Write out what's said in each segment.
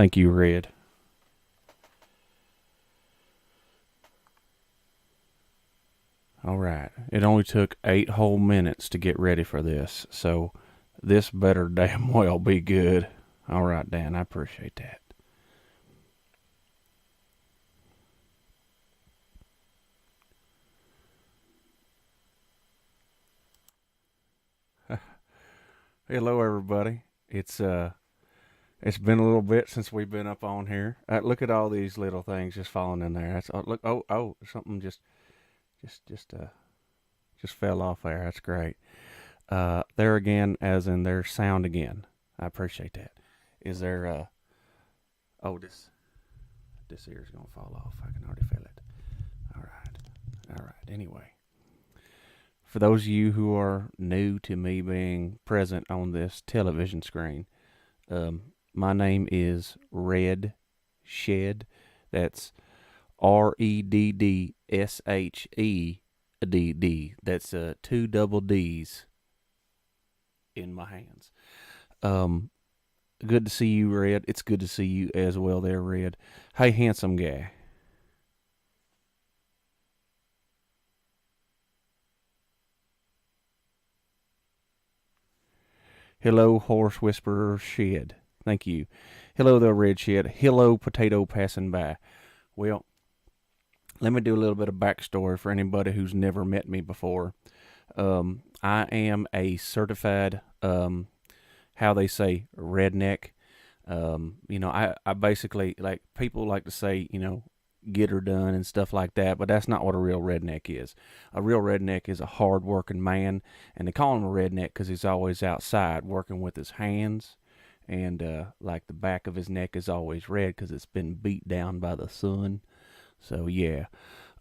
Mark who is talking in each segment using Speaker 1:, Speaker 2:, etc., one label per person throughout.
Speaker 1: Thank you, Red. All right. It only took 8 whole minutes to get ready for this, so this better damn well be good. All right, Dan, I appreciate that. Hello, everybody. It's been a little bit since we've been up on here. Look at all these little things just falling in there. That's look. Oh, something just just uh just fell off there. That's great. There again, as in there's sound again. I appreciate that. Is there? Oh, this ear is gonna fall off. I can already feel it. All right, all right. Anyway, for those of you who are new to me being present on this television screen, my name is Red Shed. That's REDDSHEDD. That's two double D's in my hands. Um, Good to see you, Red. It's good to see you as well, there, Red. Hey, handsome guy. Hello, horse whisperer Shed. Thank you. Hello there, Red Shed. Hello, potato passing by. Well, let me do a little bit of backstory for anybody who's never met me before. I am a certified, how they say, redneck. I basically, like, people like to say, get her done and stuff like that, but that's not what a real redneck is. A real redneck is a hard working man, and they call him a redneck because he's always outside working with his hands, and like the back of his neck is always red because it's been beat down by the sun. So, yeah.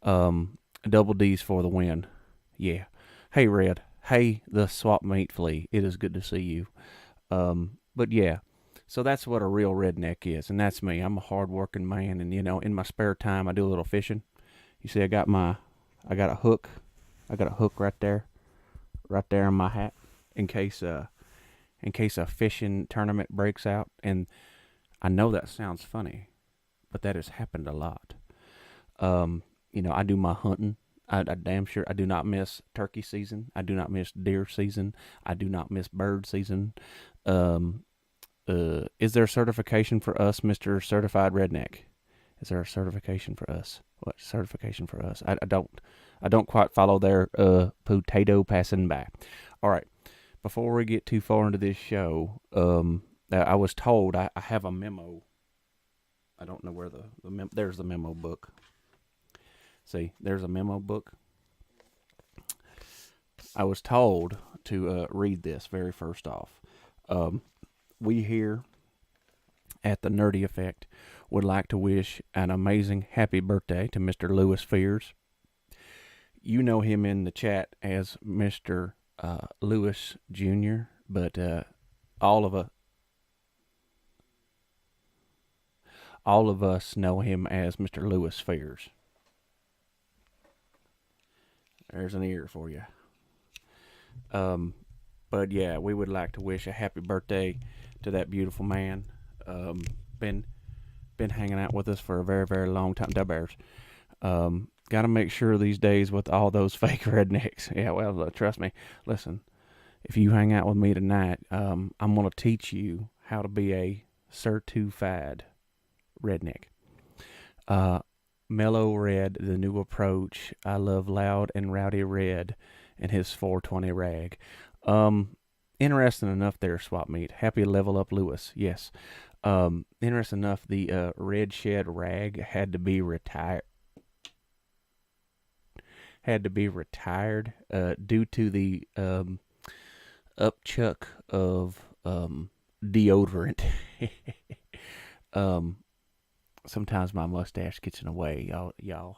Speaker 1: Double D's for the win. Yeah. Hey, Red. Hey, the swap meat flea. It is good to see you. But yeah, so that's what a real redneck is, and that's me. I'm a hard-working man, and in my spare time, I do a little fishing. You see, I got a hook. I got a hook right there in my hat, in case a fishing tournament breaks out. And I know that sounds funny, but that has happened a lot. I do my hunting. I damn sure I do not miss turkey season. I do not miss deer season. I do not miss bird season. Um, is there a certification for us, Mister Certified Redneck? Is there a certification for us? What certification for us? I don't quite follow their potato passing by. All right, before we get too far into this show, I was told I have a memo. I don't know where there's the memo book. See, there's a memo book. I was told to read this very first off. Um, we here at the Nerdy Effect would like to wish an amazing happy birthday to Mr. Lewis Fears. You know him in the chat as Mr. Lewis Jr., but all of us all of us know him as Mr. Lewis Fears. There's an ear for you. Um, but yeah, we would like to wish a happy birthday to that beautiful man. Um, been been hanging out with us for a very very long time. Da Bears. Got to make sure these days with all those fake rednecks. Yeah, well, trust me. Listen, if you hang out with me tonight, I'm gonna teach you how to be a certified redneck. Uh, Mellow Red, the new approach. I love loud and rowdy Red and his 420 rag. Um, Interesting enough there, Swap Meet. Happy level up Lewis. Yes. Interesting enough, the Red Shed rag had to be retired due to the upchuck of deodorant. um, Sometimes my mustache gets in the way. Y'all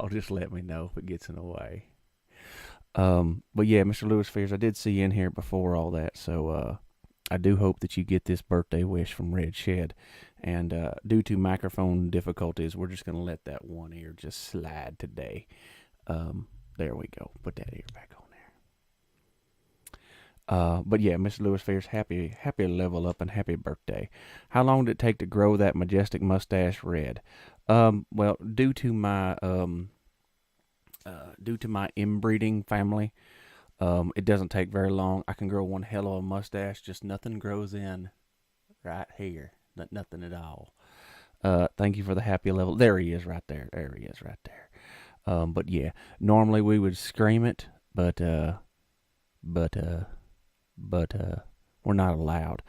Speaker 1: just let me know if it gets in the way. But yeah, Mr. Lewis Fears, I did see you in here before all that, so I do hope that you get this birthday wish from Red Shed. And due to microphone difficulties, we're just gonna let that one ear just slide today. There we go. Put that ear back on But yeah, Mr. Lewis Fierce, happy level up and happy birthday. How long did it take to grow that majestic mustache, Red? Well, due to my inbreeding family, it doesn't take very long. I can grow one hell of a mustache, just nothing grows in right here. Nothing at all. Thank you for the happy level. There he is, right there. There he is, right there. But yeah, normally we would scream it, but but uh, but we're not allowed.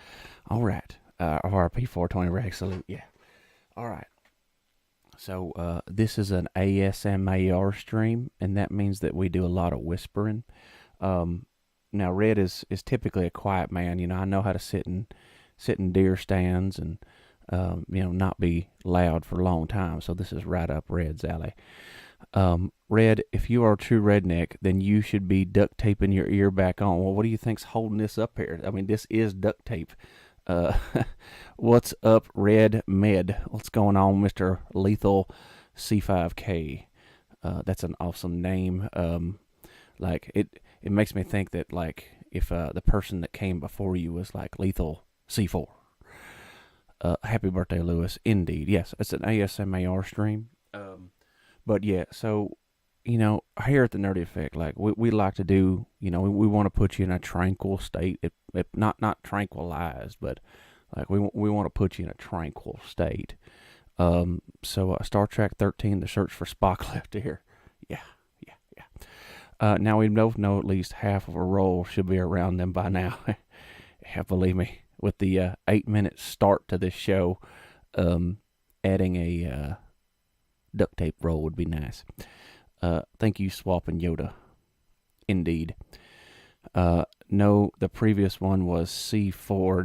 Speaker 1: All right. RP 420 rag salute. Yeah. All right. So this is an ASMAR stream, and that means that we do a lot of whispering. Um, Now Red is typically a quiet man. You know, I know how to sit in deer stands and not be loud for a long time. So this is right up Red's alley. Red, if you are a true redneck, then you should be duct taping your ear back on. Well, what do you think's holding this up here? I mean, this is duct tape. Uh, what's up, Red Med? What's going on, Mister Lethal C5K? That's an awesome name. Like it makes me think that like if the person that came before you was like Lethal C4. Happy birthday, Lewis. Indeed, yes, it's an ASMAR stream. But yeah, so here at the Nerdy Effect, like we like to do, we want to put you in a tranquil state. It not tranquilized, but like we want to put you in a tranquil state. So Star Trek 13, The Search for Spock left here. Yeah, yeah, yeah. Now we both know at least half of a roll should be around them by now. Yeah, believe me, with the 8-minute start to this show, adding a duct tape roll would be nice. Thank you, Swap and Yoda. Indeed. No, the previous one was C4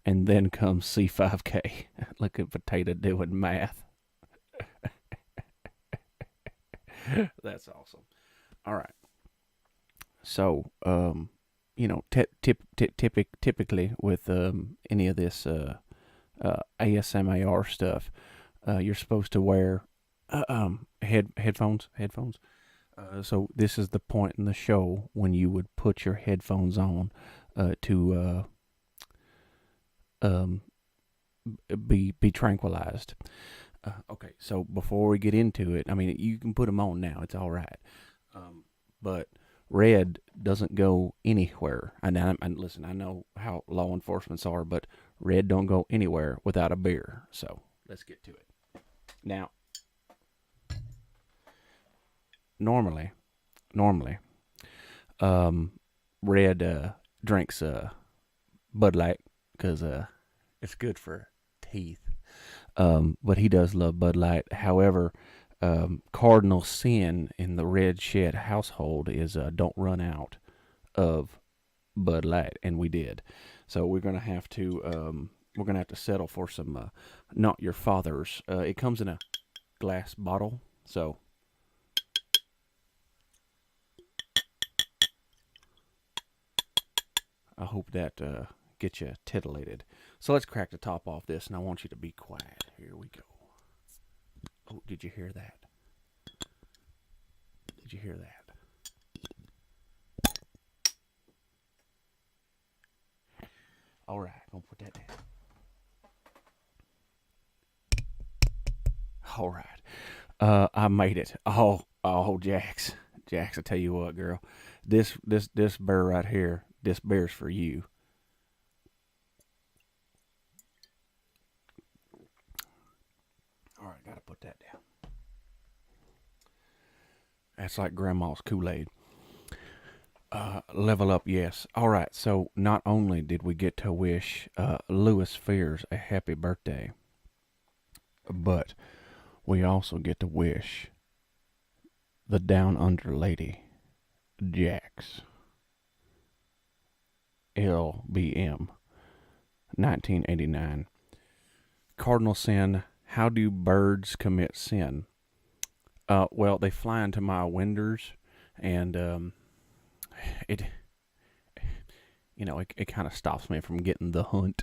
Speaker 1: and then comes C5K. Look at Potato doing math. That's awesome. All right. So, typically with any of this ASMAR stuff, you're supposed to wear headphones. So this is the point in the show when you would put your headphones on to be tranquilized. Okay, so before we get into it, I mean, you can put them on now. It's all right. But Red doesn't go anywhere. And listen, I know how law enforcements are, but Red don't go anywhere without a beer. So let's get to it. Now, normally, Red drinks Bud Light because it's good for teeth. But he does love Bud Light. However, cardinal sin in the Red Shed household is don't run out of Bud Light, and we did. So we're gonna have to settle for some not your father's. It comes in a glass bottle, so I hope that gets you titillated. So let's crack the top off this, and I want you to be quiet. Here we go. Oh, did you hear that? Did you hear that? All right, I'm gonna put that down. All right, I made it. Oh, Jax, I tell you what, girl, this bear right here, this bear's for you. All right, gotta put that down. That's like Grandma's Kool-Aid. Level up, yes. All right, so not only did we get to wish Lewis Fears a happy birthday, but we also get to wish the Down Under lady, Jax, LBM, 1989. Cardinal sin. How do birds commit sin? Well, they fly into my windows, and it it kind of stops me from getting the hunt.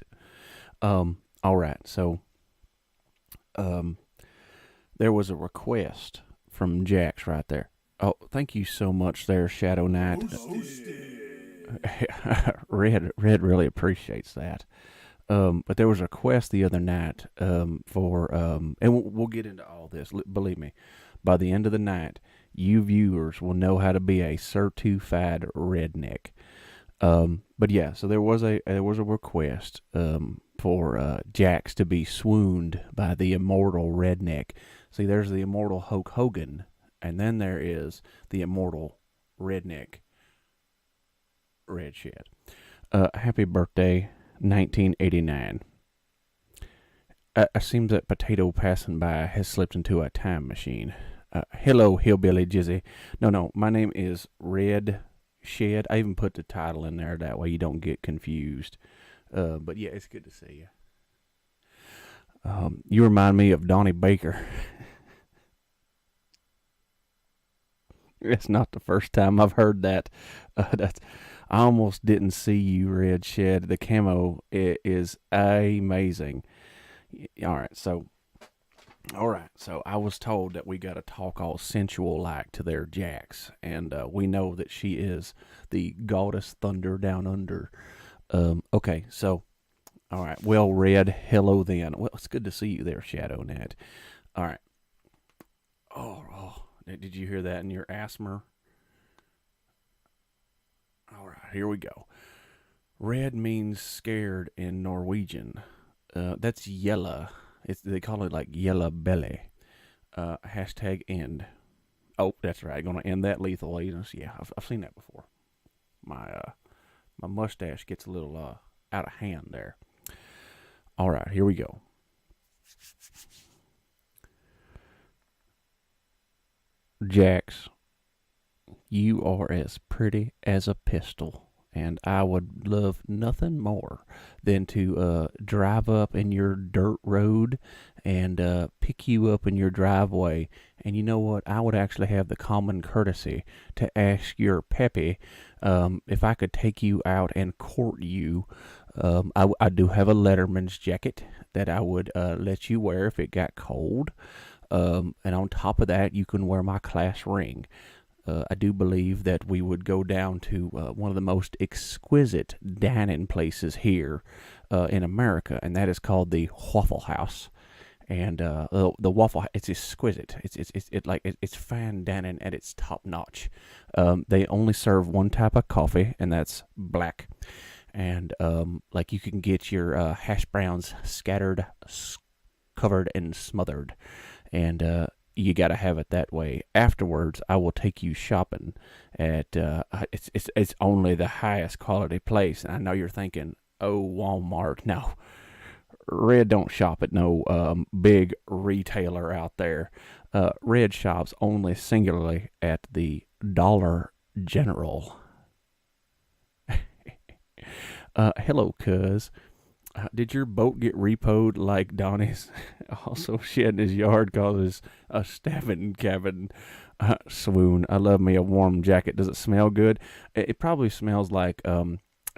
Speaker 1: All right, so there was a request from Jax right there. Oh, thank you so much there, Shadow Knight. Red really appreciates that. But there was a request the other night for, and we'll get into all this. Believe me, by the end of the night, you viewers will know how to be a certified redneck. But yeah, so there was a request for Jax to be swooned by the immortal redneck. See, there's the immortal Hulk Hogan, and then there is the immortal redneck Red Shed. Happy birthday, 1989. It seems that Potato Passing By has slipped into a time machine. Hello, Hillbilly Jizzy. No, my name is Red Shed. I even put the title in there that way you don't get confused. But yeah, it's good to see you. You remind me of Donnie Baker. It's not the first time I've heard that. That's I almost didn't see you, Red Shed. The camo is amazing. All right, so I was told that we got to talk all sensual like to their Jax, and we know that she is the goddess Thunder down under. Okay, so all right, well, Red, hello then. Well, it's good to see you there, Shadow Net. All right. Oh, did you hear that in your asthma? All right, here we go. Red means scared in Norwegian. That's yella. They call it like yella belly. Hashtag end. Oh, that's right. Gonna end that lethal. Yeah, I've seen that before. My mustache gets a little out of hand there. All right, here we go. Jax, you are as pretty as a pistol, and I would love nothing more than to drive up in your dirt road and pick you up in your driveway. And you know what? I would actually have the common courtesy to ask your Peppy if I could take you out and court you. I do have a Letterman's jacket that I would let you wear if it got cold. And on top of that, you can wear my class ring. I do believe that we would go down to one of the most exquisite dining places here in America, and that is called the Waffle House. And the waffle, it's exquisite. It's fine dining at its top notch. They only serve one type of coffee, and that's black. And like you can get your hash browns scattered, covered, and smothered, and you got to have it that way. Afterwards, I will take you shopping at it's only the highest quality place. And I know you're thinking, oh, Walmart. No, Red don't shop at no big retailer out there. Red shops only singularly at the Dollar General. Hello, cuz. Did your boat get repoed like Donnie's? Also, shedding his yard causes a stabbing cabin swoon. I love me a warm jacket. Does it smell good? It probably smells like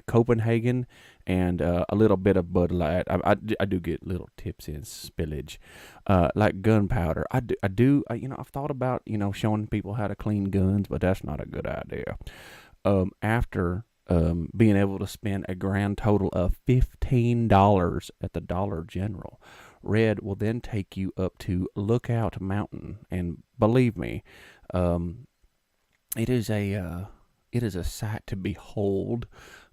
Speaker 1: Copenhagen and a little bit of Bud Light. I do get little tips in spillage, like gunpowder. I've thought about showing people how to clean guns, but that's not a good idea. After being able to spend a grand total of $15 at the Dollar General, Red will then take you up to Lookout Mountain, and believe me, it is a sight to behold.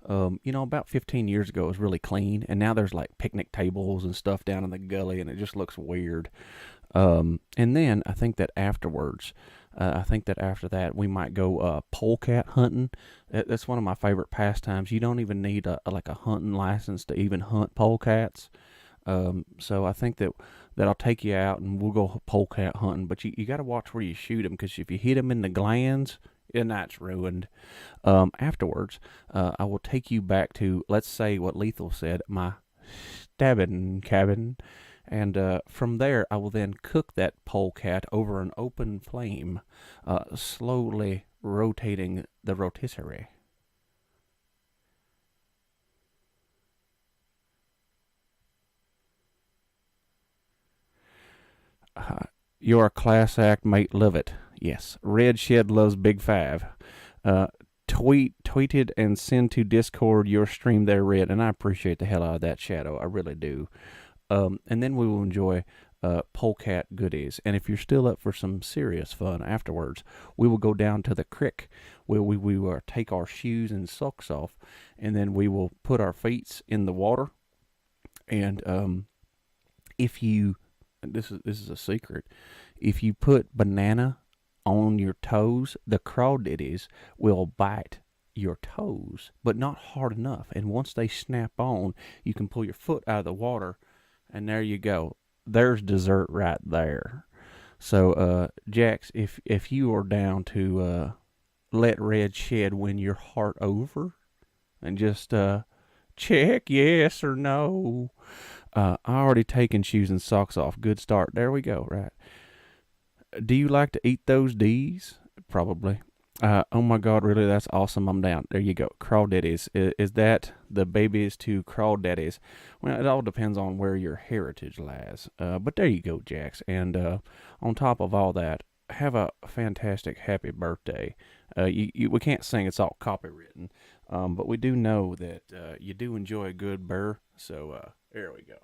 Speaker 1: About 15 years ago, it was really clean, and now there's like picnic tables and stuff down in the gully, and it just looks weird. And then I think that after that, we might go polecat hunting. That's one of my favorite pastimes. You don't even need like a hunting license to even hunt polecats. So I think that I'll take you out and we'll go polecat hunting. But you got to watch where you shoot them, because if you hit them in the glands, your night's ruined. Afterwards, I will take you back to, let's say what Lethal said, my stabbing cabin. And from there, I will then cook that polecat over an open flame, slowly rotating the rotisserie. You're a class act, mate. Love it. Yes, Red Shed loves Big Five. tweet it and send to Discord your stream there, Red, and I appreciate the hell out of that, Shadow. I really do. And then we will enjoy polecat goodies. And if you're still up for some serious fun afterwards, we will go down to the creek where we will take our shoes and socks off, and then we will put our feet in the water. And if you, this is a secret, if you put banana on your toes, the crawdaddies will bite your toes, but not hard enough. And once they snap on, you can pull your foot out of the water, and there you go. There's dessert right there. So, Jax, if you are down to let Red Shed win your heart over, and just check yes or no. I already taken shoes and socks off. Good start. There we go. Right. Do you like to eat those D's? Probably. Oh my God, really? That's awesome. I'm down. There you go. Crawdaddies. Is that the babies to crawdaddies? Well, it all depends on where your heritage lies. But there you go, Jax. And on top of all that, have a fantastic happy birthday. We can't sing. It's all copywritten. But we do know that you do enjoy a good burr. So there we go.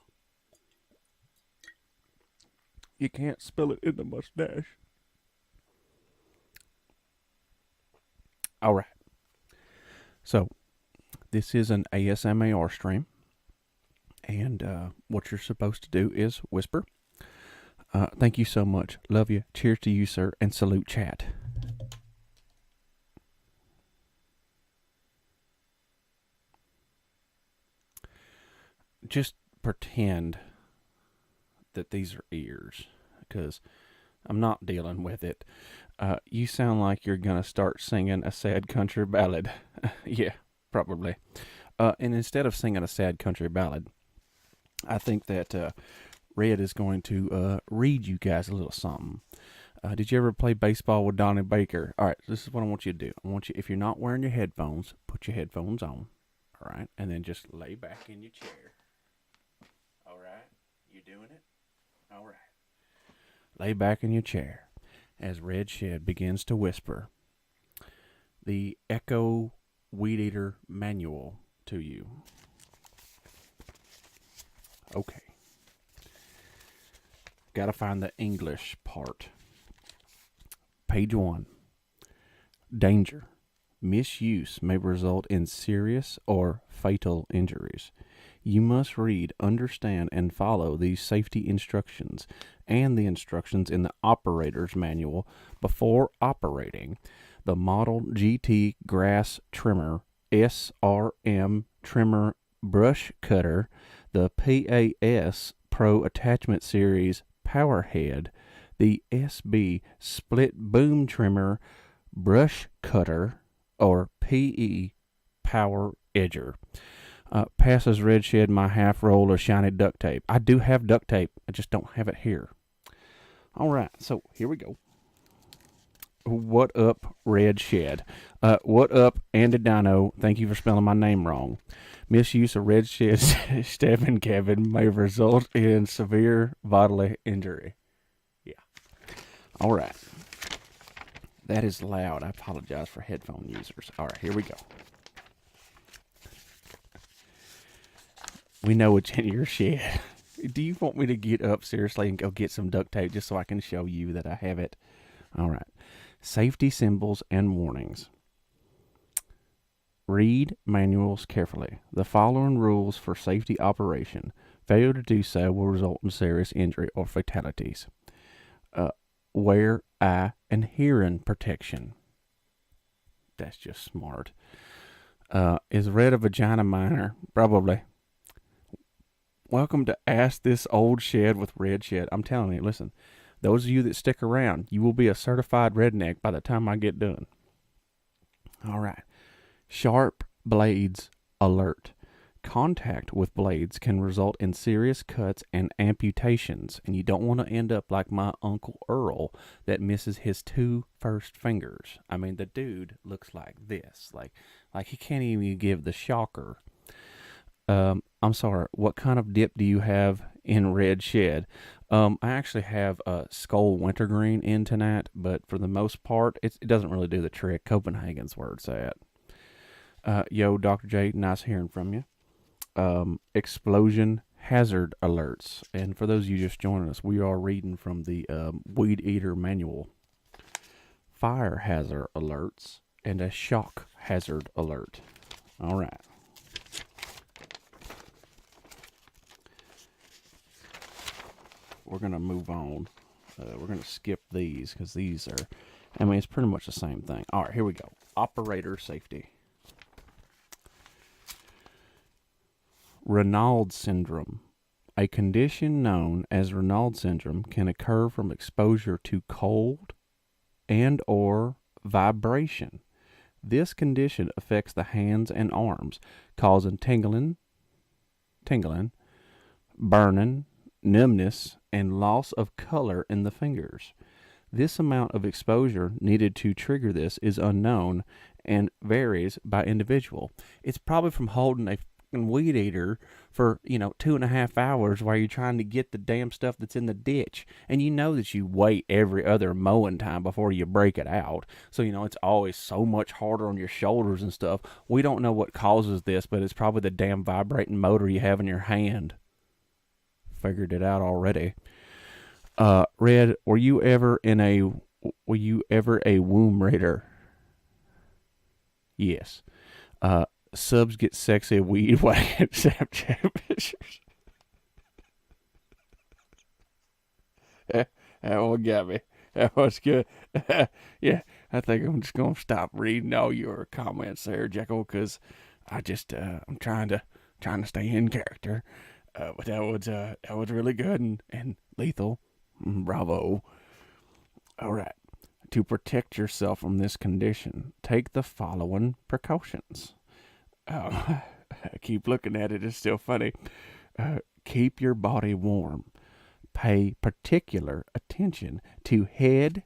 Speaker 1: You can't spill it in the mustache. All right. So, this is an ASMR stream. And what you're supposed to do is whisper. Thank you so much. Love you. Cheers to you, sir. And salute chat. Just pretend that these are ears, because I'm not dealing with it. You sound like you're going to start singing a sad country ballad. Yeah, probably. And instead of singing a sad country ballad, I think that Red is going to read you guys a little something. Did you ever play baseball with Donnie Baker? All right, this is what I want you to do. I want you, if you're not wearing your headphones, put your headphones on. All right, and then just lay back in your chair. All right, you doing it? All right. Lay back in your chair as Red Shed begins to whisper the Echo Weed Eater Manual to you. Okay. Gotta find the English part. Page 1. Danger. Misuse may result in serious or fatal injuries. You must read, understand, and follow these safety instructions and the instructions in the operator's manual before operating the Model GT Grass Trimmer, SRM Trimmer Brush Cutter, the PAS Pro Attachment Series Power Head, the SB Split Boom Trimmer Brush Cutter, or PE Power Edger. Passes Red Shed my half roll of shiny duct tape. I do have duct tape. I just don't have it here. All right, so here we go. What up, Red Shed? What up, Andy Dino? Thank you for spelling my name wrong. Misuse of Red Shed's Stephen Kevin may result in severe bodily injury. Yeah. All right. That is loud. I apologize for headphone users. All right, here we go. We know what's in your shed. Do you want me to get up seriously and go get some duct tape just so I can show you that I have it? All right. Safety symbols and warnings. Read manuals carefully. The following rules for safety operation. Failure to do so will result in serious injury or fatalities. Wear eye and hearing protection. That's just smart. Is Red a vagina miner? Probably. Welcome to Ask This Old Shed with Red Shed. I'm telling you, listen, those of you that stick around, you will be a certified redneck by the time I get done. All right. Sharp blades alert. Contact with blades can result in serious cuts and amputations, and you don't want to end up like my Uncle Earl that misses his 2 first fingers. I mean, the dude looks like this, like he can't even give the shocker. I'm sorry, what kind of dip do you have in Red Shed? I actually have a Skull Wintergreen in tonight, but for the most part, it doesn't really do the trick. Copenhagen's where it's at. Yo, Dr. J, nice hearing from you. Explosion hazard alerts. And for those of you just joining us, we are reading from the Weed Eater Manual. Fire hazard alerts and a shock hazard alert. All right. We're going to move on. We're going to skip these because these are, I mean, it's pretty much the same thing. All right, here we go. Operator safety. Raynaud's syndrome. A condition known as Raynaud's syndrome can occur from exposure to cold and or vibration. This condition affects the hands and arms, causing tingling, burning, numbness, and loss of color in the fingers. This amount of exposure needed to trigger this is unknown and varies by individual. It's probably from holding a weed eater for 2.5 hours while you're trying to get the damn stuff that's in the ditch, and you know that you wait every other mowing time before you break it out, so it's always so much harder on your shoulders and stuff. We don't know what causes this, but it's probably the damn vibrating motor you have in your hand. Figured it out already. Red, were you ever a womb raider? Yes. Subs get sexy weed wagon Snapchat pictures. That one got me. That was good. Yeah, I think I'm just gonna stop reading all your comments there, Jekyll, because I just I'm trying to stay in character. But that was really good and lethal. Bravo. All right. To protect yourself from this condition, take the following precautions. I keep looking at it. It's still funny. Keep your body warm. Pay particular attention to head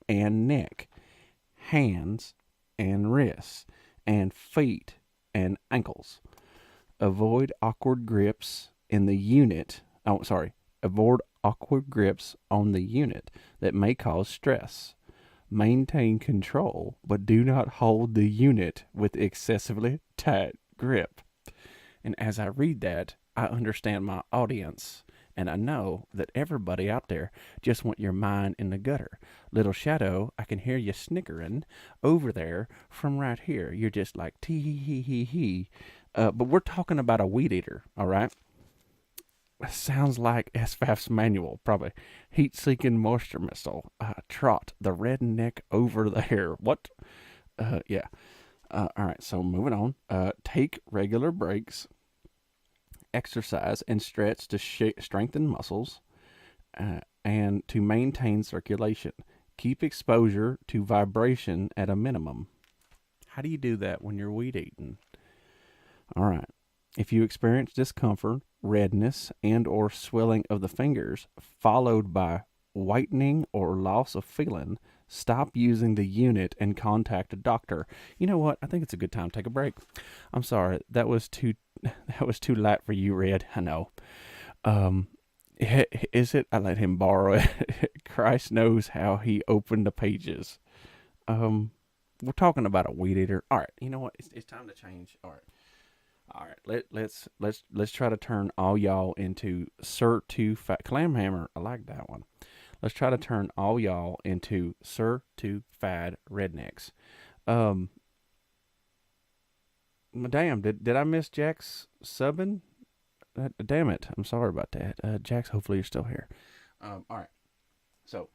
Speaker 1: and neck, hands and wrists, and feet and ankles. Avoid awkward grips in the unit. Avoid awkward grips on the unit that may cause stress. Maintain control, but do not hold the unit with excessively tight grip. And as I read that, I understand my audience, and I know that everybody out there just want your mind in the gutter. Little Shadow, I can hear you snickering over there from right here. You're just like tee hee hee hee. But we're talking about a weed eater, all right? Sounds like SFAF's manual, probably. Heat-seeking moisture missile. Trot, the redneck over there. What? Yeah. All right, so moving on. Take regular breaks. Exercise and stretch to strengthen muscles and to maintain circulation. Keep exposure to vibration at a minimum. How do you do that when you're weed eating? All right. If you experience discomfort, redness, and or swelling of the fingers, followed by whitening or loss of feeling, stop using the unit and contact a doctor. You know what? I think it's a good time to take a break. I'm sorry. That was too light for you, Red. I know. Is it? I let him borrow it. Christ knows how he opened the pages. We're talking about a weed eater. All right. You know what? It's time to change. All right. Let's try to turn all y'all into certified Clamhammer. I like that one. Let's try to turn all y'all into certified rednecks. Damn, did I miss Jack's subbing? Damn it. I'm sorry about that. Jax, hopefully you're still here. All right. So,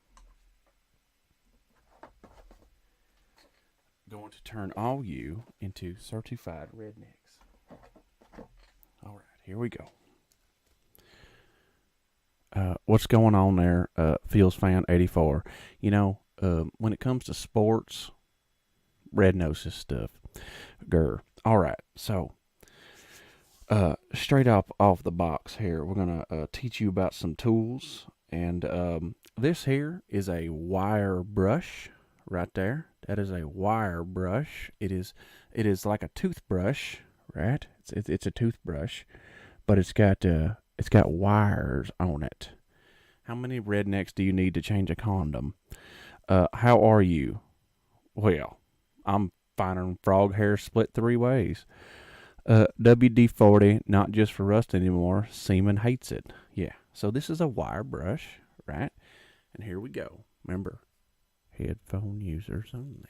Speaker 1: going to turn all you into certified rednecks. All right, here we go. What's going on there, Feels Fan 84? When it comes to sports, red noses stuff. Grr. All right, so straight up off the box here, we're gonna teach you about some tools, and this here is a wire brush right there. That is a wire brush. It is like a toothbrush, right? It's a toothbrush, but it's got wires on it. How many rednecks do you need to change a condom? How are you? Well, I'm finer than frog hair split 3 ways. WD-40, not just for rust anymore. Seaman hates it. Yeah. So this is a wire brush, right? And here we go. Remember, headphone users only.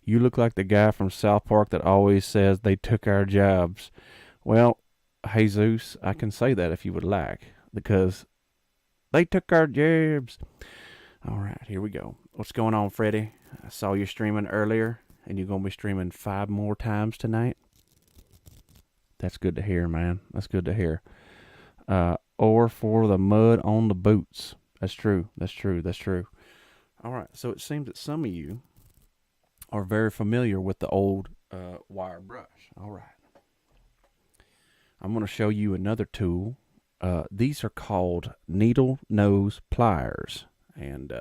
Speaker 1: You look like the guy from South Park that always says they took our jobs. Well, Jesus, I can say that if you would like, because they took our jobs. All right, here we go. What's going on, Freddie? I saw you streaming earlier, and you're going to be streaming 5 more times tonight. That's good to hear, man. That's good to hear. Or for the mud on the boots. That's true. That's true. That's true. All right, so it seems that some of you are very familiar with the old wire brush. All right. I'm going to show you another tool. These are called needle nose pliers. And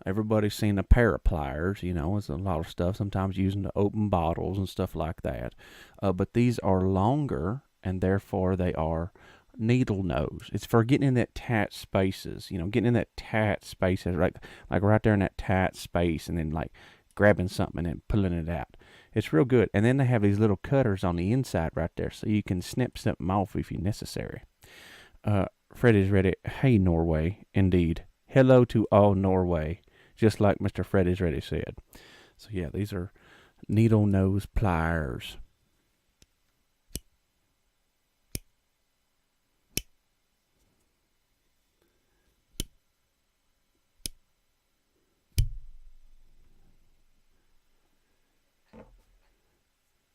Speaker 1: everybody's seen a pair of pliers. You know, it's a lot of stuff, sometimes using to open bottles and stuff like that. But these are longer, and therefore they are needle nose. It's for getting in that tight spaces, you know, getting in that tight spaces, right, like right there in that tight space, and then like grabbing something and pulling it out. It's real good. And then they have these little cutters on the inside right there, so you can snip something off if necessary. Freddie's ready. Hey, Norway. Indeed. Hello to all Norway, just like Mr. Freddie's ready said. So yeah, these are needle nose pliers.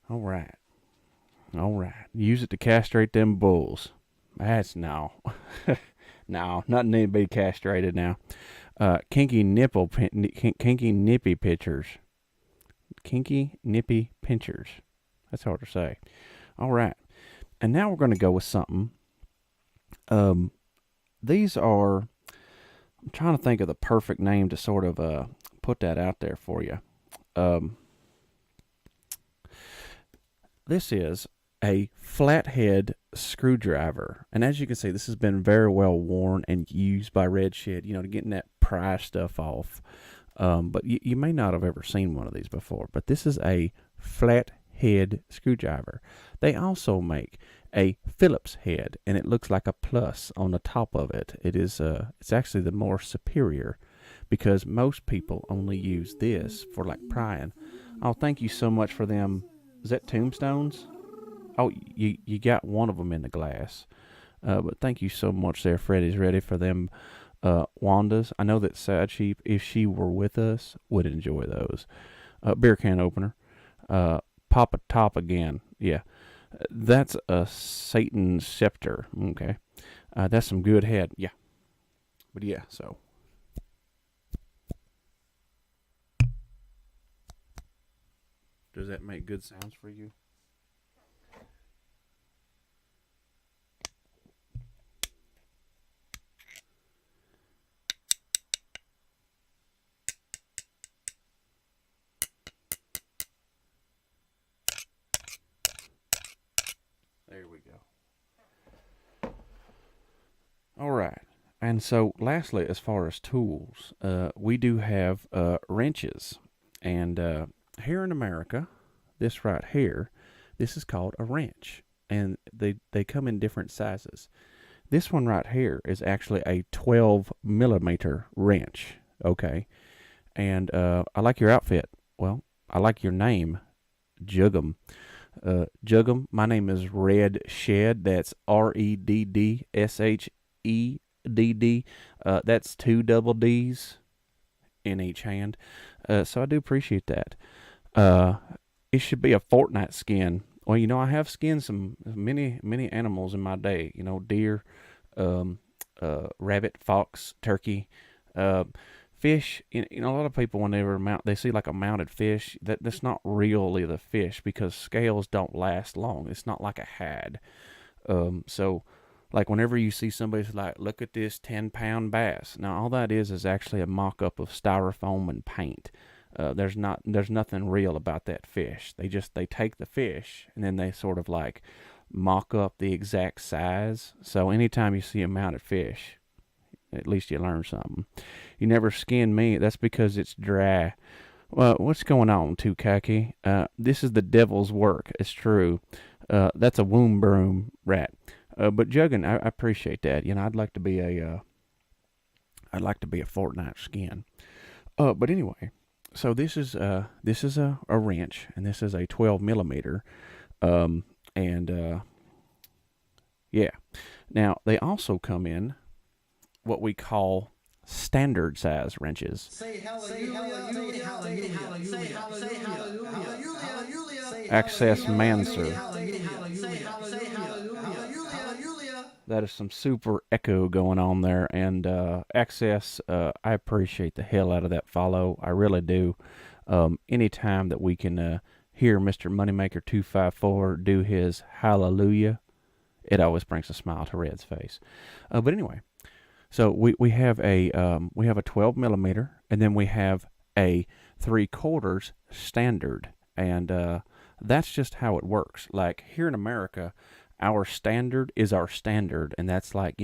Speaker 1: All right. All right. Use it to castrate them bulls. That's no. No, not need to be castrated now. Kinky nippy pictures. Kinky nippy pinchers. That's hard to say. All right. And now we're going to go with something. These are, I'm trying to think of the perfect name to sort of put that out there for you. This is a flathead screwdriver. And as you can see, this has been very well worn and used by Red Shed, you know, to getting that pry stuff off. But you may not have ever seen one of these before. But this is a flathead screwdriver. They also make a Phillips head, and it looks like a plus on the top of it. It's actually the more superior, because most people only use this for like prying. Oh, thank you so much for them. Is that tombstones? Oh, you got one of them in the glass. But thank you so much there, Freddie's ready for them Wandas. I know that Sad Sheep, if she were with us, would enjoy those. Beer can opener. Papa Top again. Yeah. That's a Satan scepter. Okay. That's some good head. Yeah. But yeah, so. Does that make good sounds for you? There we go. All right. And so, lastly, as far as tools, we do have wrenches. And here in America, this right here, this is called a wrench. And they come in different sizes. This one right here is actually a 12 millimeter wrench. Okay. And I like your outfit. Well, I like your name, Juggum. Juggum, my name is Red Shed. That's REDDSHEDD. That's 2 double D's in each hand. So I do appreciate that. It should be a Fortnite skin. Well, you know, I have skinned many animals in my day. You know, deer, rabbit, fox, turkey, fish. You know, a lot of people when they see like a mounted fish, that's not really the fish, because scales don't last long. It's not like a hide. So like whenever you see somebody's like, look at this 10-pound bass. Now all that is actually a mock-up of styrofoam and paint. There's nothing real about that fish. They take the fish and then they sort of like mock up the exact size. So anytime you see a mounted fish, at least you learn something. You never skin meat. That's because it's dry. Well, what's going on, Tukaki? This is the devil's work. It's true. That's a womb broom rat. But Juggin, I appreciate that. I'd like to be a Fortnite skin. But anyway, so this is a wrench, and this is a 12 millimeter. And yeah. Now they also come in what we call standard size wrenches.
Speaker 2: Say hallelujah, say hallelujah, say hallelujah, hallelujah,
Speaker 1: Access Manser.
Speaker 2: hallelujah.
Speaker 1: That is some super echo going on there. And Access, I appreciate the hell out of that follow. I really do. Anytime that we can hear Mr. Moneymaker 254 do his hallelujah, it always brings a smile to Red's face. But anyway, so we have a 12 millimeter, and then we have a 3/4 standard, and that's just how it works. Like here in America, our standard is our standard, and that's like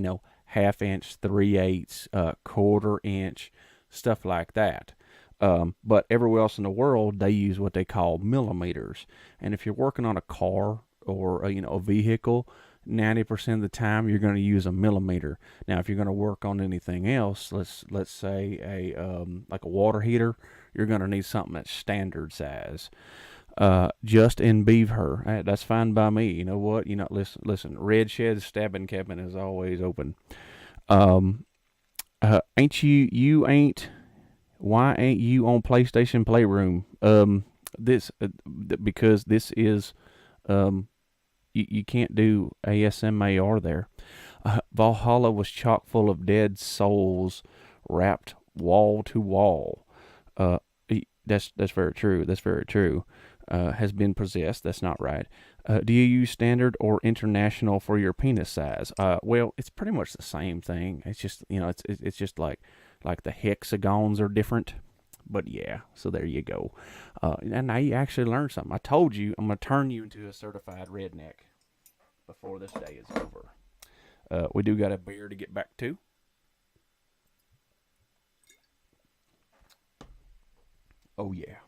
Speaker 1: half inch, 3/8, quarter inch, stuff like that. But everywhere else in the world, they use what they call millimeters. And if you're working on a car or a vehicle, 90% of the time you're going to use a millimeter. Now, if you're going to work on anything else, let's say like a water heater, you're going to need something that's standard size. Just in Beaver, that's fine by me. You know what? Listen. Red Shed Stabbing Cabin is always open. Ain't you ain't? Why ain't you on PlayStation Playroom? Because this is you can't do ASMAR there. Valhalla was chock full of dead souls wrapped wall to wall. That's very true. That's very true. Has been possessed. That's not right. Do you use standard or international for your penis size? Well, it's pretty much the same thing. It's just it's just like the hexagons are different. But yeah, so there you go. And now you actually learned something. I told you I'm going to turn you into a certified redneck before this day is over. We do got a beer to get back to. Oh, yeah.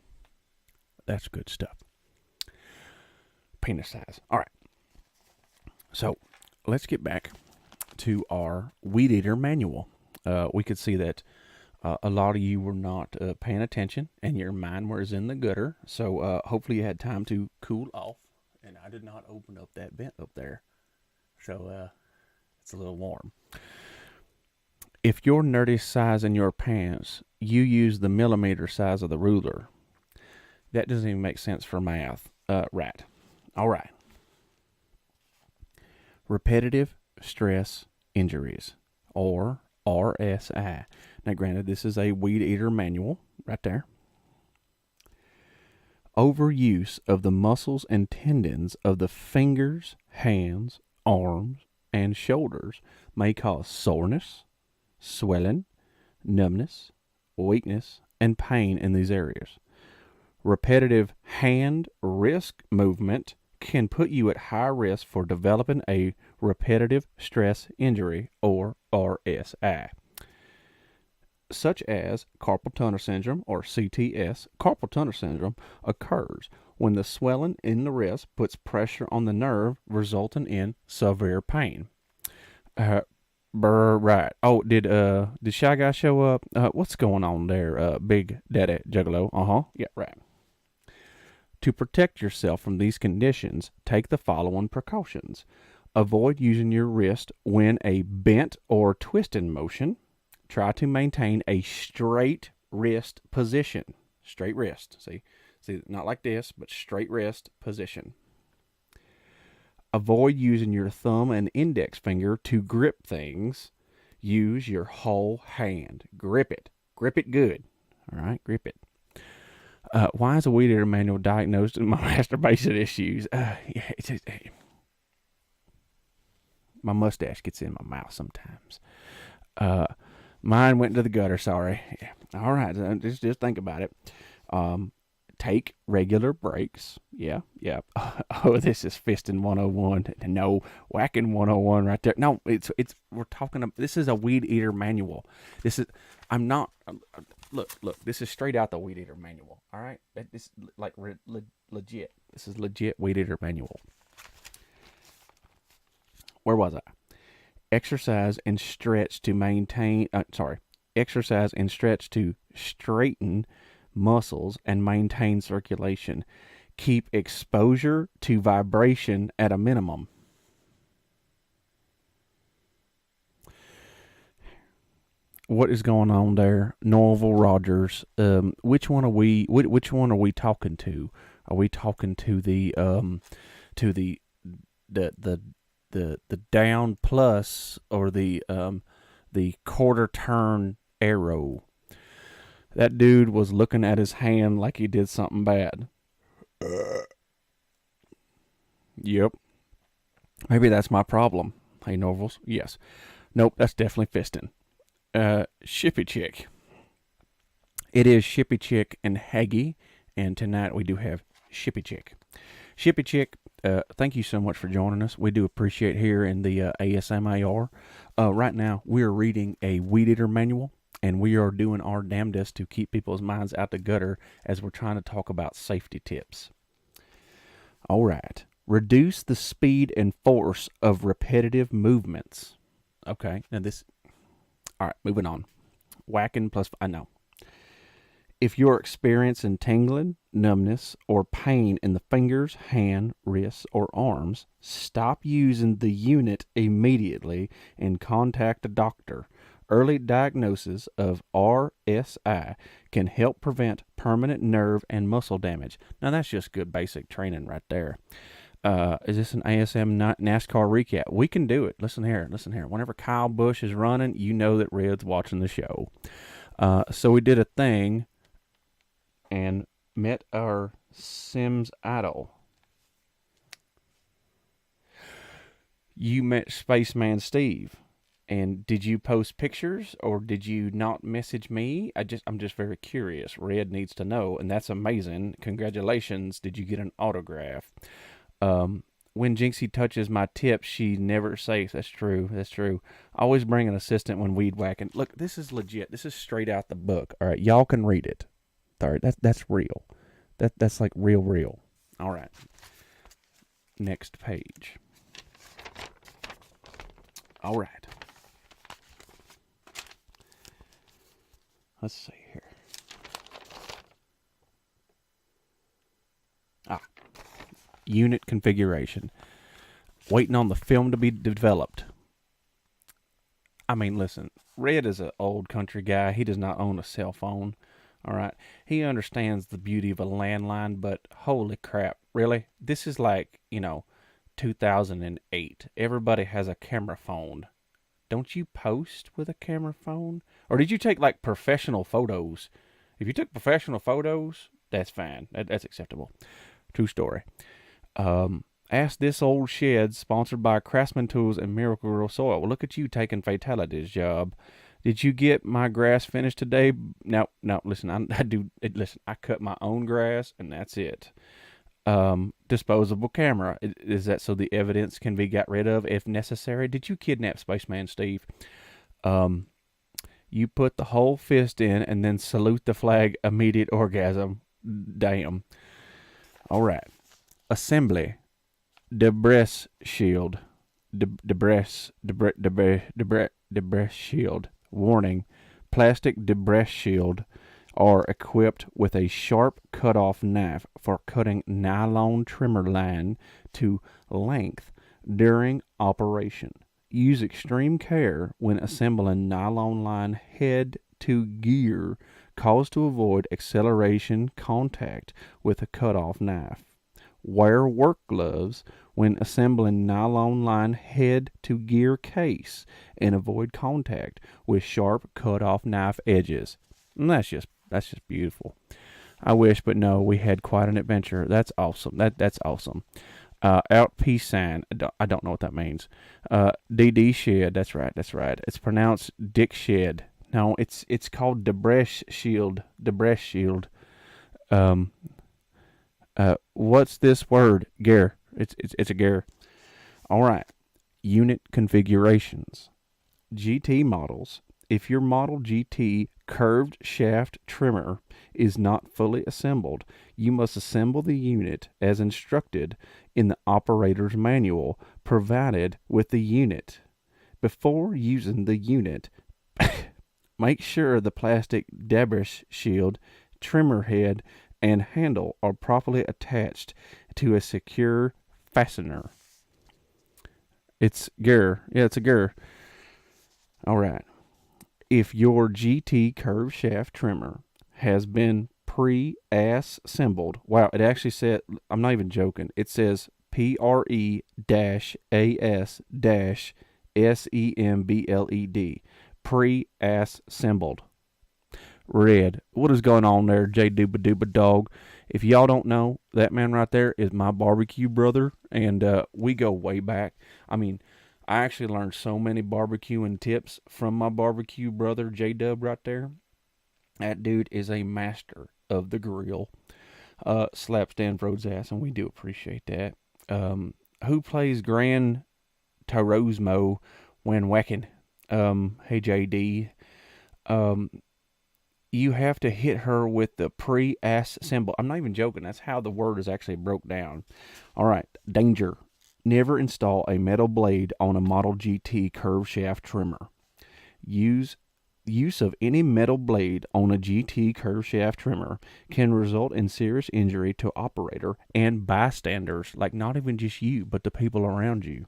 Speaker 1: That's good stuff. Penis size. All right. So let's get back to our Weed Eater manual. We could see that a lot of you were not paying attention, and your mind was in the gutter. So hopefully you had time to cool off. And I did not open up that vent up there, so it's a little warm. If your nerdy size in your pants, you use the millimeter size of the ruler. That doesn't even make sense for math. Right. All right. Repetitive stress injuries, or RSI. Now, granted, this is a Weed Eater manual right there. Overuse of the muscles and tendons of the fingers, hands, arms, and shoulders may cause soreness, swelling, numbness, weakness, and pain in these areas. Repetitive hand wrist movement can put you at high risk for developing a repetitive stress injury, or RSI, such as carpal tunnel syndrome, or CTS. Carpal tunnel syndrome occurs when the swelling in the wrist puts pressure on the nerve, resulting in severe pain. Right. Oh, did Shy Guy show up? What's going on there, Big Daddy Juggalo? Yeah, right. To protect yourself from these conditions, take the following precautions. Avoid using your wrist when a bent or twisted motion. Try to maintain a straight wrist position. Straight wrist. See, not like this, but straight wrist position. Avoid using your thumb and index finger to grip things. Use your whole hand. Grip it. Grip it good. All right, grip it. Why is a Weed Eater manual diagnosed with my masturbation issues? My mustache gets in my mouth sometimes. Mine went into the gutter. Sorry. Yeah. All right. Just think about it. Take regular breaks. Yeah, yeah. Oh, this is fisting 101. No, whacking 101 right there. No, we're talking about, this is a weed eater manual. This is, I'm not, look, this is straight out the weed eater manual. All right? This like legit. This is legit weed eater manual. Where was I? Exercise and stretch to maintain, exercise and stretch to straighten muscles and maintain circulation. Keep exposure to vibration at a minimum. What is going on there, Norval Rogers? Which one are we? Which one are we talking to? Are we talking to to the down plus, or the quarter turn arrow? That dude was looking at his hand like he did something bad. Yep. Maybe that's my problem. Hey, Norvals. Yes. Nope, that's definitely fisting. Shippy Chick. It is Shippy Chick and Haggy, and tonight we do have Shippy Chick. Shippy Chick, thank you so much for joining us. We do appreciate here in the ASMAR. Right now, we're reading a weed eater manual, and we are doing our damnedest to keep people's minds out the gutter as we're trying to talk about safety tips. All right. Reduce the speed and force of repetitive movements. Okay. Now all right, moving on. Whacking plus, I know. If you're experiencing tingling, numbness, or pain in the fingers, hand, wrists, or arms, stop using the unit immediately and contact a doctor. Early diagnosis of RSI can help prevent permanent nerve and muscle damage. Now, that's just good basic training right there. Is this an ASM NASCAR recap? We can do it. Listen here. Whenever Kyle Busch is running, you know that Red's watching the show. So we did a thing and met our Sims idol. You met Spaceman Steve. And did you post pictures, or did you not message me? I'm just very curious. Red needs to know, and that's amazing. Congratulations. Did you get an autograph? When Jinxie touches my tips, she never safe. That's true. Always bring an assistant when weed whacking. Look, this is legit. This is straight out the book. All right, y'all can read it. All right, that's real. That's like real. All right. Next page. All right. Let's see here. Unit configuration. Waiting on the film to be developed. I mean, listen, Red is an old country guy. He does not own a cell phone. All right. He understands the beauty of a landline, but holy crap, really? This is like, 2008. Everybody has a camera phone. Don't you post with a camera phone? Or did you take like professional photos? If you took professional photos, that's fine. That's acceptable. True story. Ask This Old Shed, sponsored by Craftsman Tools and Miracle Grow Soil. Well, look at you taking Fatality's job. Did you get my grass finished today? No. Listen, I do. Listen, I cut my own grass, and that's it. Disposable camera. Is that so the evidence can be got rid of if necessary? Did you kidnap Spaceman Steve? You put the whole fist in and then salute the flag. Immediate orgasm. Damn. All right. Assembly. Debris shield. Debris shield. Warning. Plastic debris shield are equipped with a sharp cut-off knife for cutting nylon trimmer line to length during operation. Use extreme care when assembling nylon line head to gear caused to avoid acceleration contact with a cut-off knife. Wear work gloves when assembling nylon line head to gear case and avoid contact with sharp cut-off knife edges. And that's just beautiful. I wish, but no, we had quite an adventure. That's awesome. That's awesome. Out peace sign. I don't know what that means. DD shed. That's right. It's pronounced Dick Shed. No, it's called Debris Shield. Debris Shield. What's this word? Gear. It's a gear. All right. Unit configurations. GT models. If your Model GT curved shaft trimmer is not fully assembled, you must assemble the unit as instructed in the operator's manual provided with the unit. Before using the unit, make sure the plastic debris shield, trimmer head, and handle are properly attached to a secure fastener. It's gear. Yeah, it's a gear. All right. If your GT curved shaft trimmer has been pre-assembled, wow, it actually said, I'm not even joking, it says PRE-AS-SEMBLED, pre-assembled. Red, what is going on there, J Dooba Dooba Dog? If y'all don't know, that man right there is my barbecue brother, and we go way back. I mean, I actually learned so many barbecuing tips from my barbecue brother, J Dub, right there. That dude is a master of the grill. Slaps Dan Frode's ass, and we do appreciate that. Who plays Gran Turismo when whacking? Hey, JD. You have to hit her with the pre-ass symbol. I'm not even joking. That's how the word is actually broke down. All right. Danger. Never install a metal blade on a Model GT curved shaft trimmer. Use of any metal blade on a GT curved shaft trimmer can result in serious injury to operator and bystanders, like not even just you, but the people around you.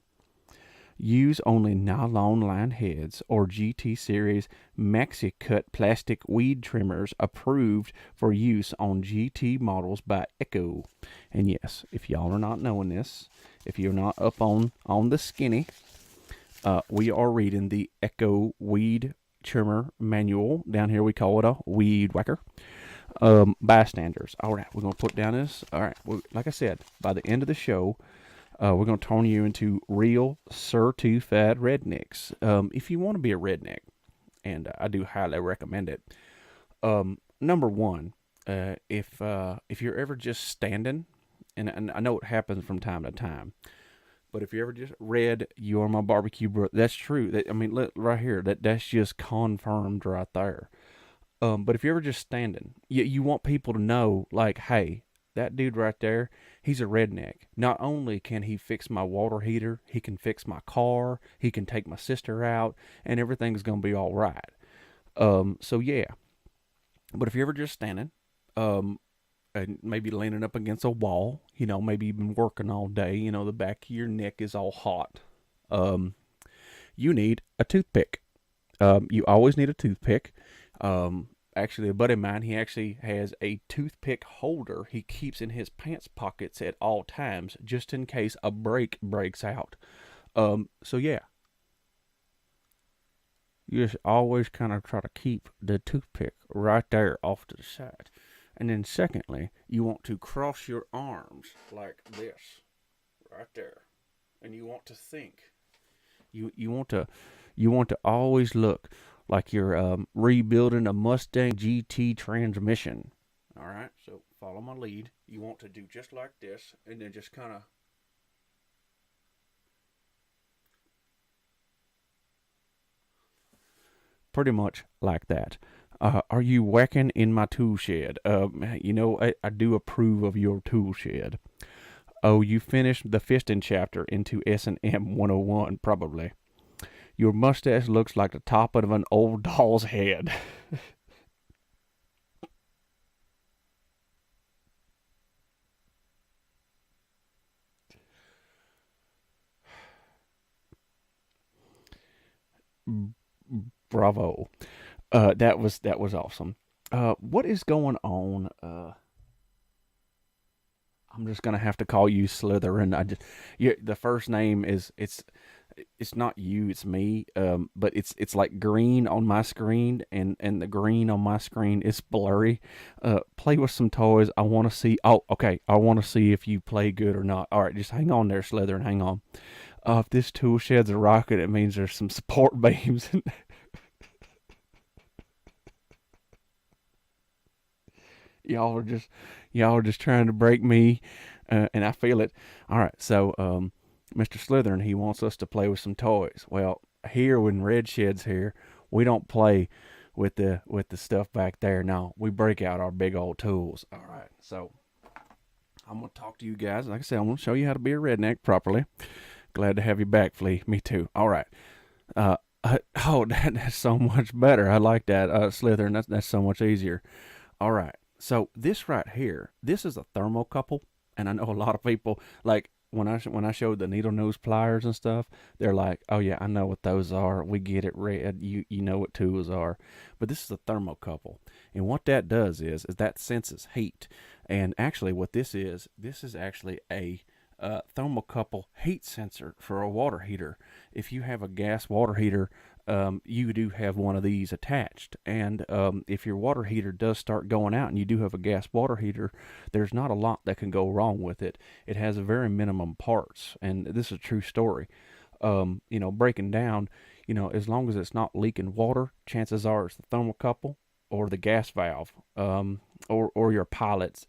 Speaker 1: Use only nylon line heads or GT Series Maxi Cut plastic weed trimmers approved for use on GT models by Echo. And yes, if y'all are not knowing this, if you're not up on the skinny, we are reading the Echo Weed Trimmer Manual. Down here we call it a weed whacker. Bystanders. All right, we're going to put down this. All right, like I said, by the end of the show, we're going to turn you into real certified rednecks. If you want to be a redneck, and I do highly recommend it. Number one, if you're ever just standing, and I know it happens from time to time, but if you're ever just red, you are my barbecue bro. That's true. I mean, look, right here, that's just confirmed right there. But if you're ever just standing, you want people to know, like, hey, that dude right there, he's a redneck. Not only can he fix my water heater, he can fix my car, he can take my sister out, and everything's going to be all right. So yeah. But if you're ever just standing, and maybe leaning up against a wall, maybe you've been working all day, the back of your neck is all hot, you need a toothpick. You always need a toothpick. Actually, a buddy of mine, he actually has a toothpick holder he keeps in his pants pockets at all times, just in case a break breaks out. So yeah, you just always kind of try to keep the toothpick right there off to the side. And then secondly, you want to cross your arms like this, right there. And you want to think. You want to always look like you're rebuilding a Mustang GT transmission. All right, so follow my lead. You want to do just like this, and then just kind of pretty much like that. Are you whacking in my tool shed? I do approve of your tool shed. Oh, you finished the fisting chapter into S&M 101, probably. Your mustache looks like the top of an old doll's head. Bravo. That was awesome. What is going on? I'm just gonna have to call you Slytherin. The first name is it's not you, it's me. But it's like green on my screen, and the green on my screen is blurry. Play with some toys. I want to see. Oh, okay. I want to see if you play good or not. All right, just hang on there, Slytherin. Hang on. If this tool shed's a rocket, it means there's some support beams. y'all are just trying to break me, and I feel it. All right, so Mr. Slytherin, he wants us to play with some toys. Well, here when Red Shed's here, we don't play with the stuff back there. No, we break out our big old tools. All right, so I'm gonna talk to you guys. Like I said, I'm gonna show you how to be a redneck properly. Glad to have you back, Flea. Me too. All right. Uh, oh, that's so much better. I like that, Slytherin. That's so much easier. All right. So this right here, this is a thermocouple, and I know a lot of people like when I showed the needle nose pliers and stuff, they're like, "Oh yeah, I know what those are. We get it, Red. You know what tools are." But this is a thermocouple, and what that does is that senses heat. And actually, what this is actually a thermocouple heat sensor for a water heater. If you have a gas water heater, you do have one of these attached. And if your water heater does start going out and you do have a gas water heater, there's not a lot that can go wrong with it. It has a very minimum parts, and this is a true story. Breaking down, as long as it's not leaking water, chances are it's the thermocouple or the gas valve, or your pilot's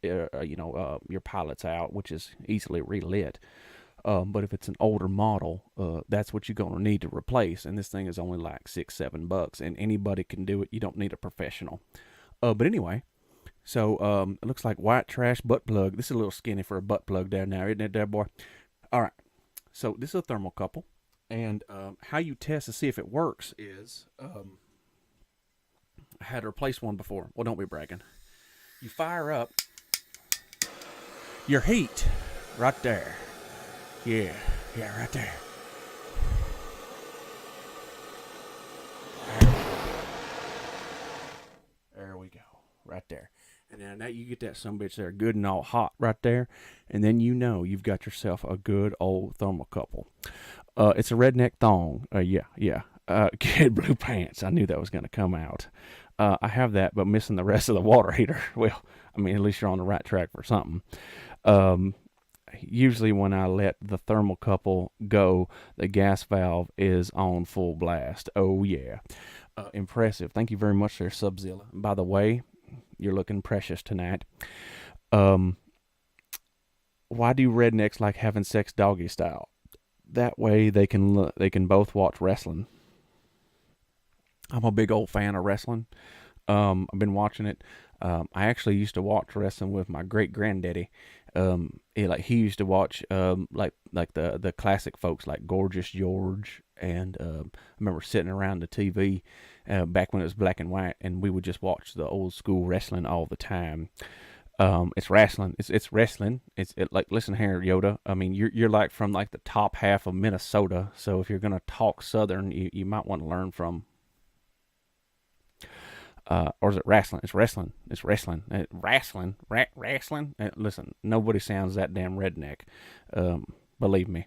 Speaker 1: out, which is easily relit. But if it's an older model, that's what you're going to need to replace. And this thing is only like $6-7, and anybody can do it. You don't need a professional. But anyway, so it looks like white trash butt plug. This is a little skinny for a butt plug there now, isn't it, there, boy? All right. So this is a thermocouple, and how you test to see if it works is I had to replace one before. Well, don't be bragging. You fire up your heat right there. Yeah, right there. There we go, right there. And now you get that sumbitch there good and all hot right there, and then you've got yourself a good old thermocouple. It's a redneck thong. Yeah. Kid blue pants. I knew that was going to come out. I have that, but missing the rest of the water heater. Well, I mean, at least you're on the right track for something. Usually when I let the thermocouple go, the gas valve is on full blast. Oh, yeah. Impressive. Thank you very much there, Subzilla. By the way, you're looking precious tonight. Why do rednecks like having sex doggy style? That way they can both watch wrestling. I'm a big old fan of wrestling. I've been watching it. I actually used to watch wrestling with my great granddaddy. He used to watch like the classic folks like Gorgeous George, and I remember sitting around the TV back when it was black and white, and we would just watch the old school wrestling all the time. It's wrestling. It's wrestling. Like, listen here, Yoda. I mean, you're like from like the top half of Minnesota, so if you're gonna talk Southern, you might want to learn from. Or is it wrestling? It's wrestling. It's wrestling. Wrestling. Listen, nobody sounds that damn redneck. Believe me.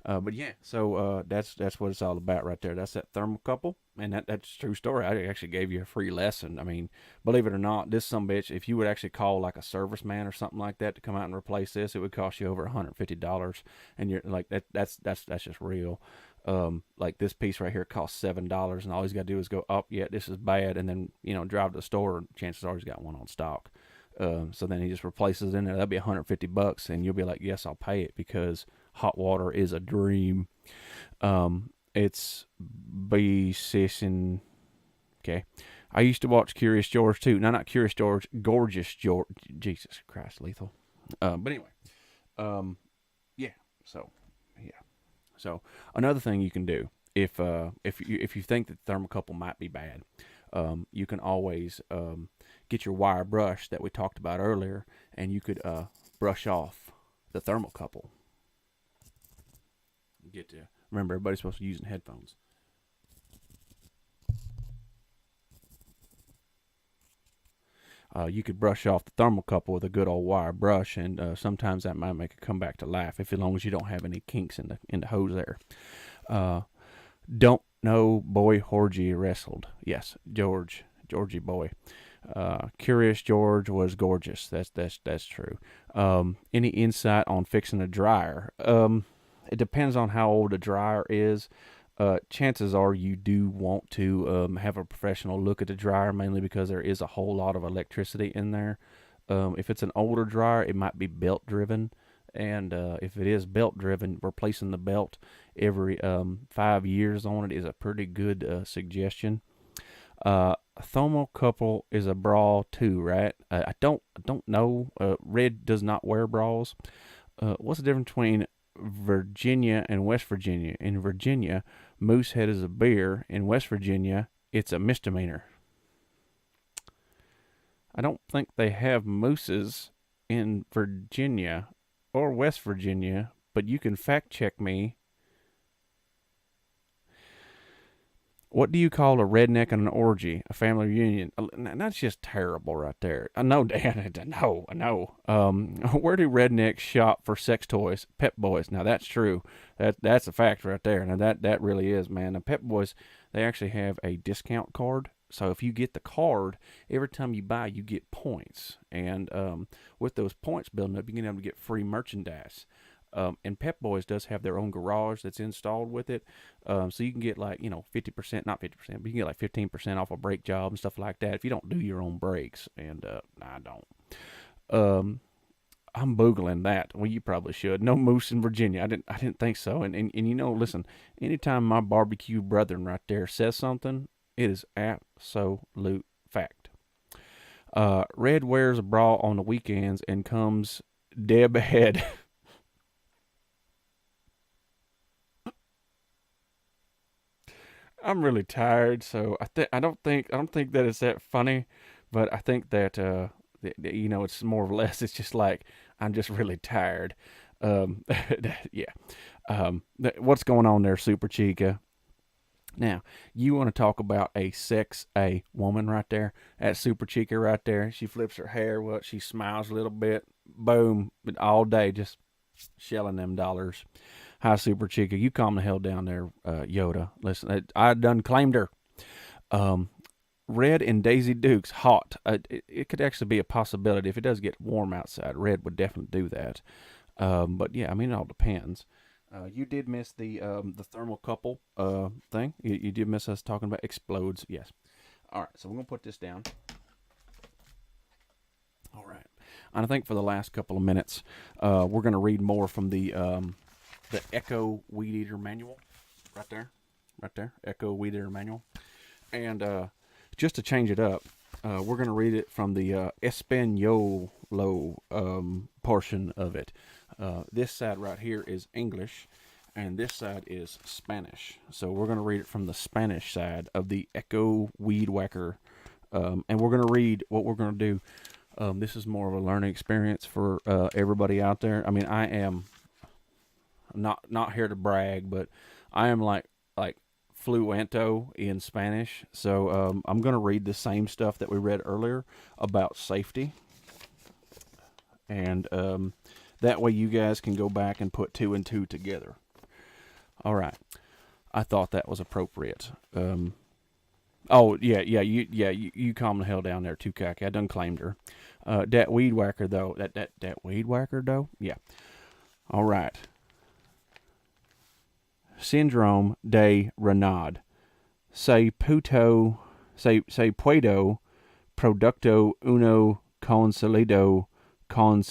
Speaker 1: But yeah, so that's what it's all about right there. That's that thermocouple, and that's a true story. I actually gave you a free lesson. I mean, believe it or not, this sumbitch, if you would actually call like a serviceman or something like that to come out and replace this, it would cost you over $150, and you're like that's just real. Like this piece right here costs $7, and all he's got to do is go, "Oh, yeah, this is bad," and then drive to the store. Chances are he's got one on stock. So then he just replaces it in there. That'll be $150, and you'll be like, "Yes, I'll pay it," because hot water is a dream. It's be sissing. Okay, I used to watch Curious George too. No, not Curious George, Gorgeous George. Jesus Christ, lethal. But anyway, yeah. So another thing you can do if you think that the thermocouple might be bad, you can always get your wire brush that we talked about earlier, and you could brush off the thermocouple. Remember, everybody's supposed to be using headphones. You could brush off the thermocouple with a good old wire brush, and sometimes that might make it come back to life, as long as you don't have any kinks in the hose there. Don't know boy Horgy wrestled. Yes, Georgie boy. Curious George was gorgeous. That's true. Any insight on fixing a dryer? It depends on how old a dryer is. Chances are you do want to have a professional look at the dryer, mainly because there is a whole lot of electricity in there. If it's an older dryer, it might be belt driven. And if it is belt driven, replacing the belt every 5 years on it is a pretty good suggestion. Thermocouple is a bra too, right? I don't know. Red does not wear bras. What's the difference between Virginia and West Virginia? In Virginia, Moosehead is a beer. In West Virginia, it's a misdemeanor. I don't think they have mooses in Virginia or West Virginia, but you can fact check me. What do you call a redneck and an orgy? A family reunion? That's just terrible right there. I know, Dan. I know. Where do rednecks shop for sex toys? Pep Boys. Now that's true. That's a fact right there. Now that really is, man. Now Pep Boys, they actually have a discount card. So if you get the card, every time you buy, you get points. And with those points building up, you can be able to get free merchandise. And Pep Boys does have their own garage that's installed with it. So you can get 50%, not 50%, but you can get 15% off a brake job and stuff like that if you don't do your own brakes. And I don't. I'm boogling that. Well, you probably should. No moose in Virginia. I didn't think so. And listen, anytime my barbecue brethren right there says something, it is absolute fact. Red wears a bra on the weekends and comes dead ahead. I'm really tired, so I don't think that it's that funny, but I think that it's more or less it's just like I'm just really tired. Yeah. What's going on there, Super Chica? Now, you want to talk about a woman right there? That Super Chica right there. She flips her hair, she smiles a little bit, boom, all day just shelling them dollars. Hi, Super Chica. You calm the hell down there, Yoda. Listen, I done claimed her. Um, Red and Daisy Dukes, hot. It could actually be a possibility. If it does get warm outside, Red would definitely do that. But yeah, I mean, it all depends. You did miss the thermocouple thing. You did miss us talking about explodes. Yes. All right, so we're going to put this down. All right. And I think for the last couple of minutes, we're going to read more from the Echo Weed Eater Manual. Right there. Echo Weed Eater Manual. And just to change it up, we're going to read it from the Espanol portion of it. This side right here is English, and this side is Spanish. So we're going to read it from the Spanish side of the Echo Weed Whacker. And we're going to read what we're going to do. This is more of a learning experience for everybody out there. I mean, I am not here to brag, but I am like fluento in Spanish. So I'm going to read the same stuff that we read earlier about safety. And that way you guys can go back and put two and two together. All right. I thought that was appropriate. Oh, yeah, you calm the hell down there too, Kaki. I done claimed her. That weed whacker, though. That weed whacker, though? Yeah. All right. Syndrome de Raynaud. Se puedo producto uno concedido con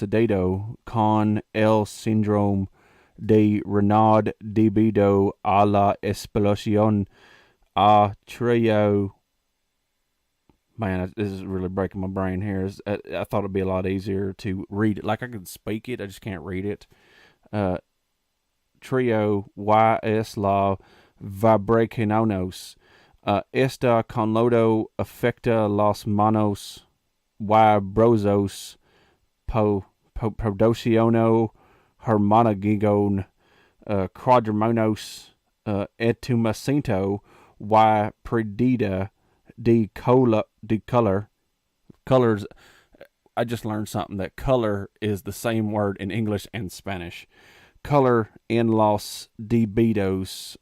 Speaker 1: el síndrome de Raynaud debido a la explosión a trio. Man, this is really breaking my brain here. I thought it'd be a lot easier to read it. Like I can speak it, I just can't read it. Trio y es la vibraciones. Esta conlodo afecta las manos vibrosos producciono harmonigon quadrimonos etumacento y perdida de color. Colors. I just learned something that color is the same word in English and Spanish. Color en los debidos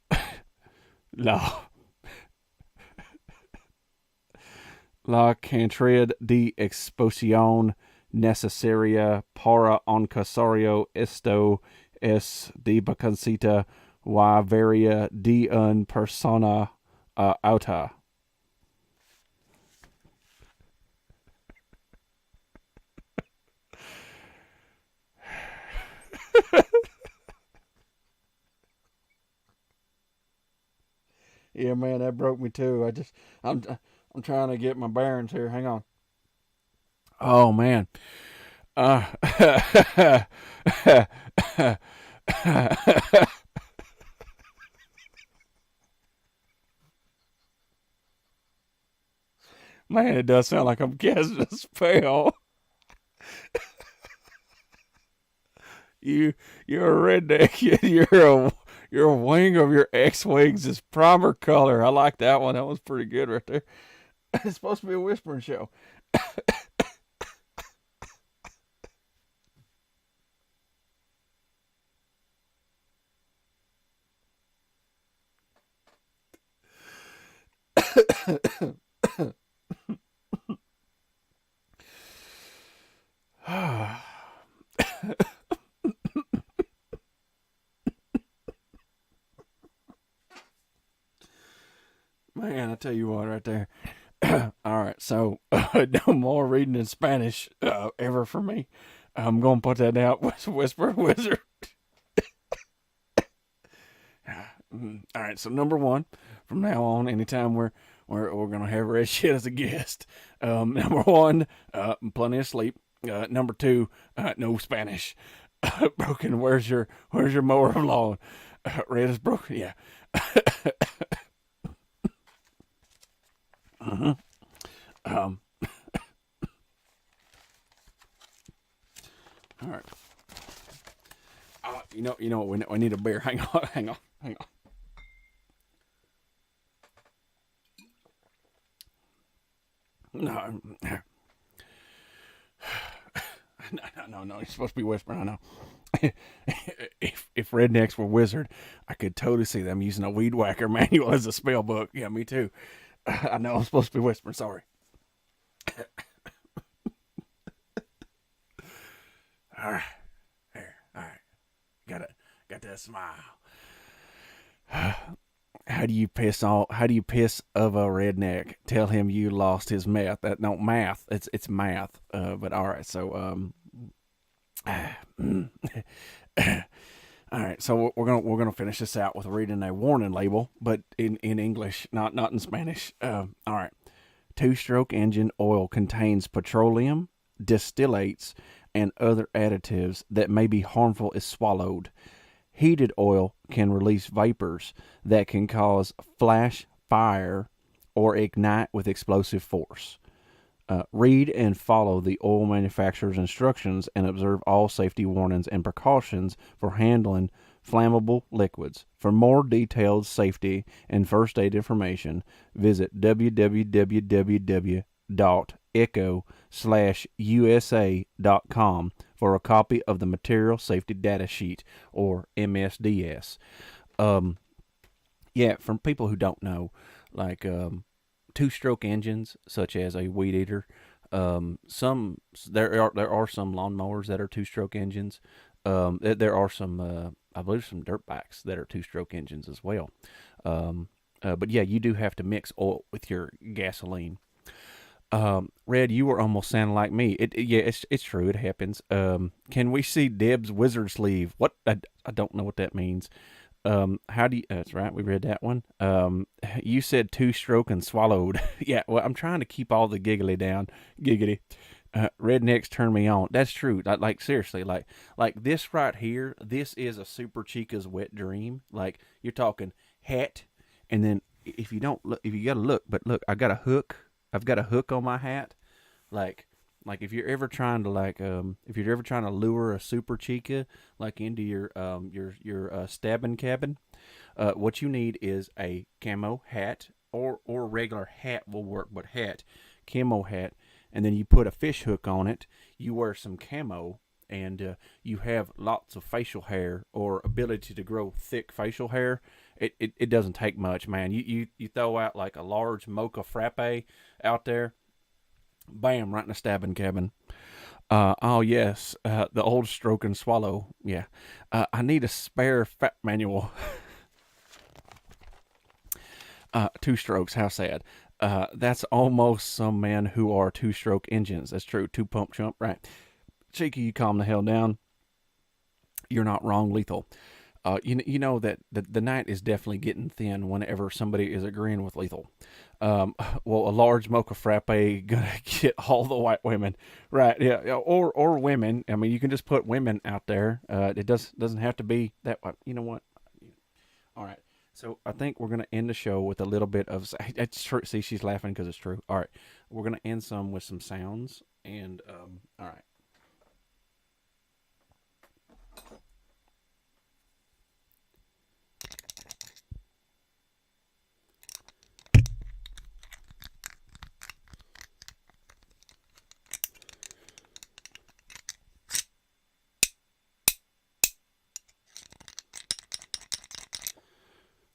Speaker 1: la cantidad de exposición necesaria para un casorio. Esto es de vacancita y varia de una persona a otra. Yeah, man, that broke me too. I'm trying to get my bearings here. Hang on. Oh man. Uh, man, it does sound like I'm casting a spell. You you're a redneck. You're a wing of your X-wings is primer color. I like that one. That was pretty good right there. It's supposed to be a whispering show. Man, I tell you what, right there. All right, so no more reading in Spanish ever for me. I'm gonna put that out. Whisper Wizard. All right, so number one, from now on, anytime we're gonna have Red Shit as a guest. Number one, plenty of sleep. Number two, no Spanish. Broken. Where's your mower of lawn? Red is broken. Yeah. Um. All right. You know what? We need a beer. Hang on. Hang on. Hang on. No. No. You're supposed to be whispering. I know. if rednecks were wizard, I could totally see them using a weed whacker manual as a spell book. Yeah, me too. I know I'm supposed to be whispering. Sorry. All right. There. All right. Got that smile. How do you piss of a redneck? Tell him you lost his math. That no math. It's math. But all right. So all right. So we're gonna finish this out with reading a warning label, but in English, not in Spanish. All right. Two-stroke engine oil contains petroleum, distillates, and other additives that may be harmful if swallowed. Heated oil can release vapors that can cause flash fire or ignite with explosive force. Read and follow the oil manufacturer's instructions and observe all safety warnings and precautions for handling flammable liquids. For more detailed safety and first aid information, visit www.echo/usa.com for a copy of the Material Safety Data Sheet, or MSDS. Yeah, from people who don't know, like two-stroke engines, such as a weed eater. There are some lawnmowers that are two-stroke engines. There are some, I believe, some dirt bikes that are two-stroke engines as well. But yeah, you do have to mix oil with your gasoline. Red, you were almost sounding like me. Yeah, it's true. It happens. Can we see Deb's wizard sleeve? What? I don't know what that means. How do you? That's right. We read that one. You said two-stroke and swallowed. Yeah. Well, I'm trying to keep all the giggly down. Giggity. Rednecks turn me on. That's true. Like seriously, like this right here. This is a Super Chica's wet dream. Like you're talking hat, and then if you don't look, if you gotta look, but look, I got a hook. I've got a hook on my hat. Like if you're ever trying to if you're ever trying to lure a Super Chica like into your stabbing cabin, what you need is a camo hat or regular hat will work, but camo hat, and then you put a fish hook on it. You wear some camo, and you have lots of facial hair or ability to grow thick facial hair. It doesn't take much, man. You throw out like a large mocha frappe out there, bam, right in the stabbing cabin. Oh yes, the old stroke and swallow. Yeah, I need a spare fat manual. Two strokes. How sad. That's almost some men who are two-stroke engines. That's true. Two pump chump. Right. Cheeky, you calm the hell down. You're not wrong. Lethal. You know that the night is definitely getting thin whenever somebody is agreeing with Lethal. Well, a large mocha frappe gonna get all the white women, right? Yeah, yeah, or women. I mean, you can just put women out there. It doesn't have to be that one. You know what? All right. So I think we're gonna end the show with a little bit of. It's true. See, she's laughing because it's true. All right, we're gonna end some with some sounds and all right.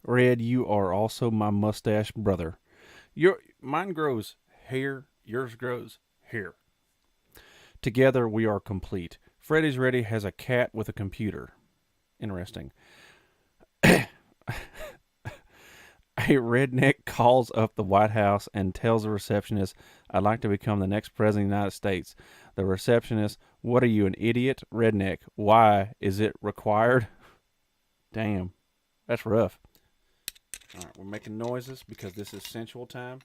Speaker 1: Red, you are also my mustache brother. Mine grows hair, yours grows hair. Together we are complete. Freddy's Ready has a cat with a computer. Interesting. A redneck calls up the White House and tells the receptionist, I'd like to become the next president of the United States. The receptionist, what are you, an idiot? Redneck, why? Is it required? Damn, that's rough. All right, we're making noises because this is sensual time.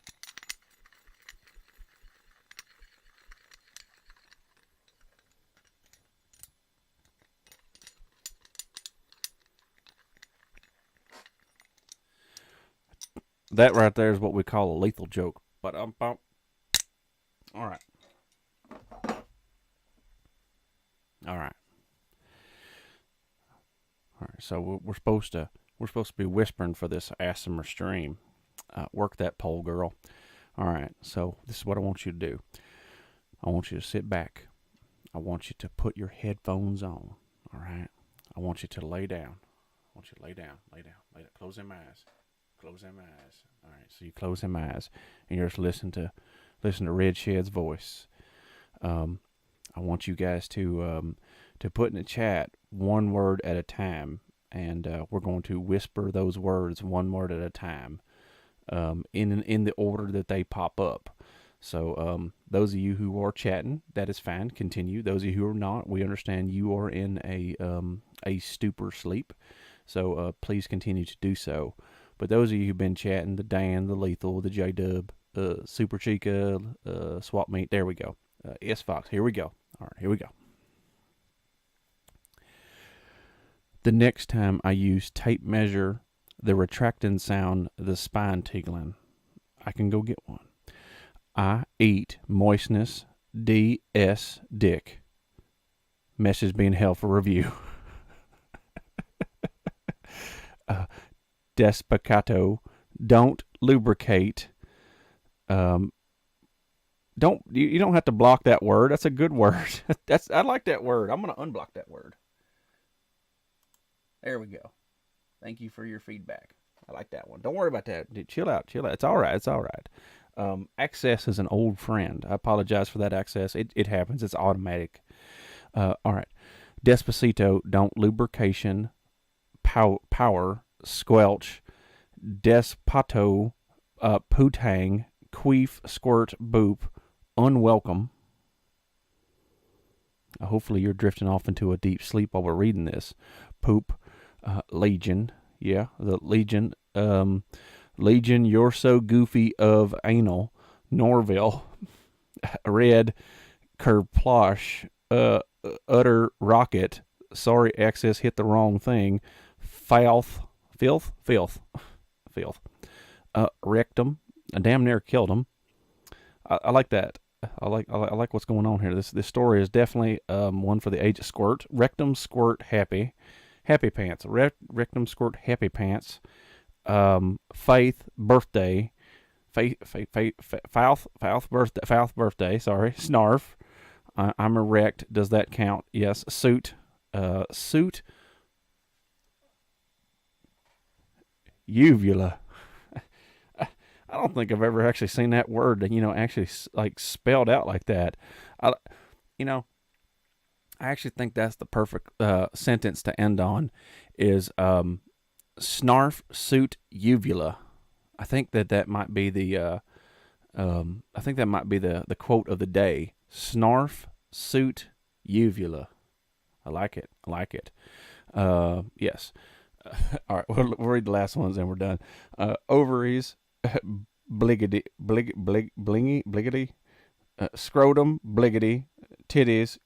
Speaker 1: That right there is what we call a lethal joke. But all right, all right, all right. So we're supposed to be whispering for this ASMR stream. Work that pole, girl. All right. So this is what I want you to do. I want you to sit back. I want you to put your headphones on. All right. I want you to lay down. I want you to lay down, lay down, lay down. Close them eyes. Close them eyes. All right. So you close them eyes, and you're just listen to Red Shed's voice. I want you guys to put in the chat one word at a time, and we're going to whisper those words one word at a time, in the order that they pop up. So those of you who are chatting, that is fine. Continue. Those of you who are not, we understand you are in a stupor sleep. So please continue to do so. But those of you who've been chatting, the Dan, the Lethal, the J Dub, Super Chica, Swap Meet, there we go. S Fox, here we go. All right, here we go. The next time I use tape measure, the retracting sound, the spine tingling, I can go get one. I eat moistness, DS dick. Message being held for review. Despacato, don't lubricate. Don't you don't have to block that word. That's a good word. I like that word. I'm gonna unblock that word. There we go. Thank you for your feedback. I like that one. Don't worry about that. Dude, chill out. Chill out. It's all right. It's all right. Access is an old friend. I apologize for that, Access. It happens. It's automatic. All right. Despacito, don't lubrication, power, squelch, despato, putang, queef, squirt, boop, unwelcome. Hopefully you're drifting off into a deep sleep while we're reading this. Poop, Legion. Yeah, the Legion. Legion, you're so goofy of anal. Norville, Red, Kerplosh, Utter Rocket. Sorry, Access hit the wrong thing. Filth. Rectum. I damn near killed him. I like that. I like what's going on here. This story is definitely one for the age of squirt. Rectum Squirt Happy Pants. Rectum Squirt Happy Pants. Faith Birthday. Falth birthday. Sorry. Snarf. I'm erect. Does that count? Yes. Suit. Suit. Uvula. I don't think I've ever actually seen that word, actually like spelled out like that. I, I actually think that's the perfect sentence to end on. Is snarf suit uvula. I think that might be the the quote of the day. Snarf suit uvula. I like it. Yes. All right, we'll read the last ones and we're done. Ovaries, bliggity, scrotum, bliggity, titties,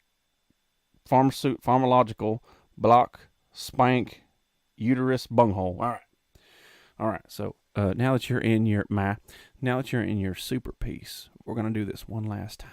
Speaker 1: pharmacological, block, spank, uterus, bunghole. All right. So now that you're in your super piece, we're gonna do this one last time.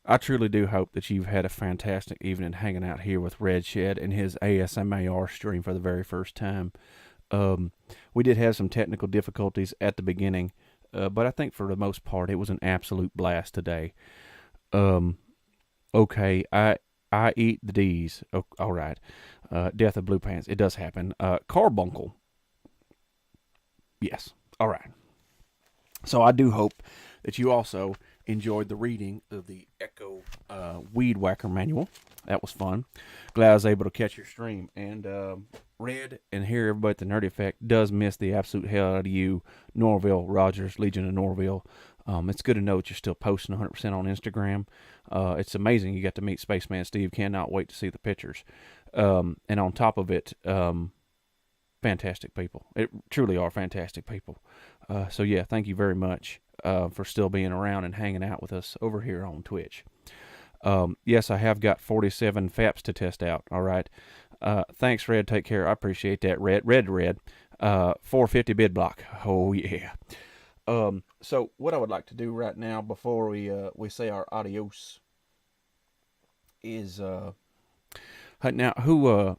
Speaker 1: I truly do hope that you've had a fantastic evening hanging out here with Red Shed and his ASMAR stream for the very first time. We did have some technical difficulties at the beginning, but I think for the most part it was an absolute blast today. Um, okay, I eat the D's. Oh, all right. Death of Blue Pants. It does happen. Carbuncle. Yes. All right. So I do hope that you also enjoyed the reading of the Echo Weed Whacker Manual. That was fun. Glad I was able to catch your stream. And Red and here everybody at the Nerdy Effect does miss the absolute hell out of you, Norville Rogers, Legion of Norville. It's good to know that you're still posting 100% on Instagram. It's amazing you got to meet Spaceman Steve. Cannot wait to see the pictures. And on top of it, fantastic people. It truly are fantastic people. So yeah, thank you very much for still being around and hanging out with us over here on Twitch. Yes, I have got 47 FAPs to test out. All right. Thanks, Red. Take care. I appreciate that, Red. 450 bid block. Oh yeah. So what I would like to do right now before we say our adios is now who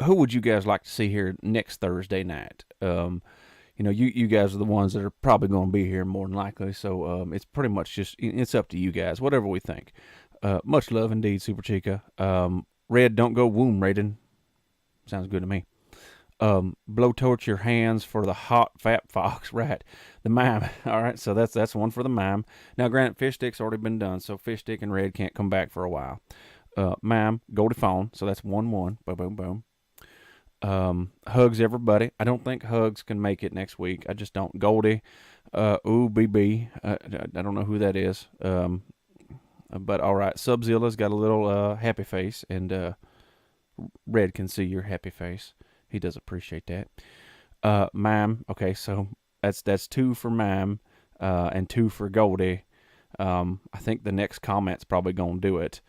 Speaker 1: would you guys like to see here next Thursday night? You guys are the ones that are probably going to be here more than likely. So it's pretty much just it's up to you guys, whatever we think. Much love indeed, Super Chica. Red, don't go womb raiding. Sounds good to me. Blowtorch your hands for the hot fat fox, right? The mime. All right, so that's one for the mime. Now, granted, fish stick's already been done, so fish stick and Red can't come back for a while. Mime, Goldie phone, so that's 1-1. Boom, boom, boom. Hugs everybody. I don't think Hugs can make it next week. I just don't. Goldie, BB. I don't know who that is. But all right, Subzilla's got a little happy face, and Red can see your happy face. He does appreciate that. Mime. Okay, so that's 2 for Mime, and 2 for Goldie. I think the next comment's probably gonna do it.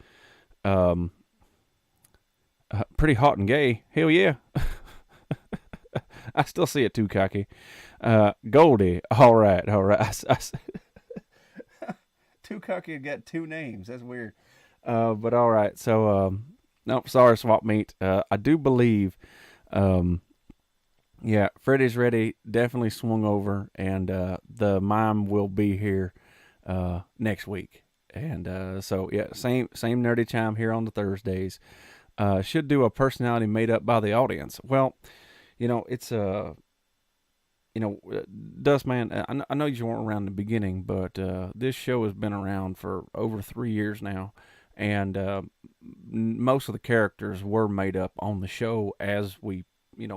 Speaker 1: Pretty hot and gay. Hell yeah. I still see it too, cocky. Goldie. All right. Too cocky got 2 names. That's weird. But all right. So, nope. Sorry, Swap Meat. I do believe, yeah, Freddy's Ready definitely swung over, and the mime will be here next week. And so yeah, same nerdy chime here on the Thursdays. Should do a personality made up by the audience. Well, it's Dustman. I know you weren't around in the beginning, but this show has been around for over 3 years now, and most of the characters were made up on the show as we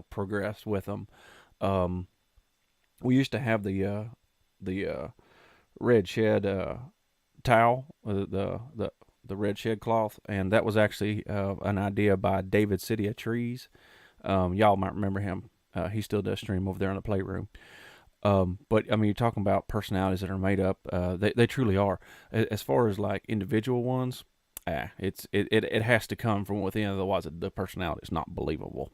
Speaker 1: progressed with them. We used to have the Red Shed towel, the Red Shed cloth, and that was actually an idea by David City of Trees. Y'all might remember him. He still does stream over there in the Playroom. But I mean, you're talking about personalities that are made up. They truly are. As far as like individual ones, it has to come from within. Otherwise, the personality is not believable.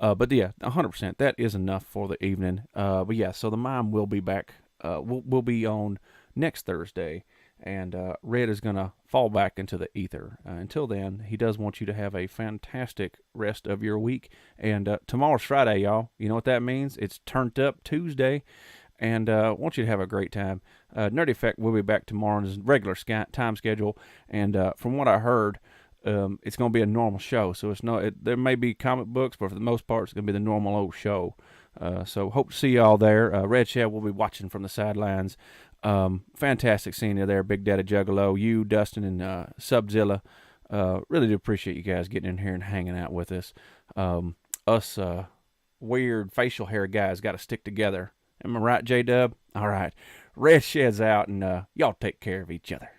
Speaker 1: But yeah, 100%. That is enough for the evening. But yeah, so the mime will be back. We'll be on next Thursday, and Red is going to fall back into the ether. Until then, he does want you to have a fantastic rest of your week. And tomorrow's Friday, y'all. You know what that means? It's Turned Up Tuesday, and I want you to have a great time. Nerdy Effect will be back tomorrow on his regular time schedule, and from what I heard, it's going to be a normal show. So there may be comic books, but for the most part, it's going to be the normal old show. So hope to see y'all there. Red Shed will be watching from the sidelines. Fantastic seeing you there, Big Daddy Juggalo. You, Dustin, and Subzilla. Really do appreciate you guys getting in here and hanging out with us. Us weird facial hair guys got to stick together. Am I right, J Dub? All right. Red Shed's out, and y'all take care of each other.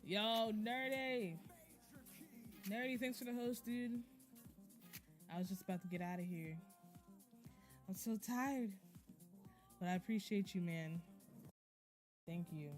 Speaker 3: Yo, Nerdy. Nerdy, thanks for the host, dude. I was just about to get out of here. I'm so tired. But I appreciate you, man. Thank you.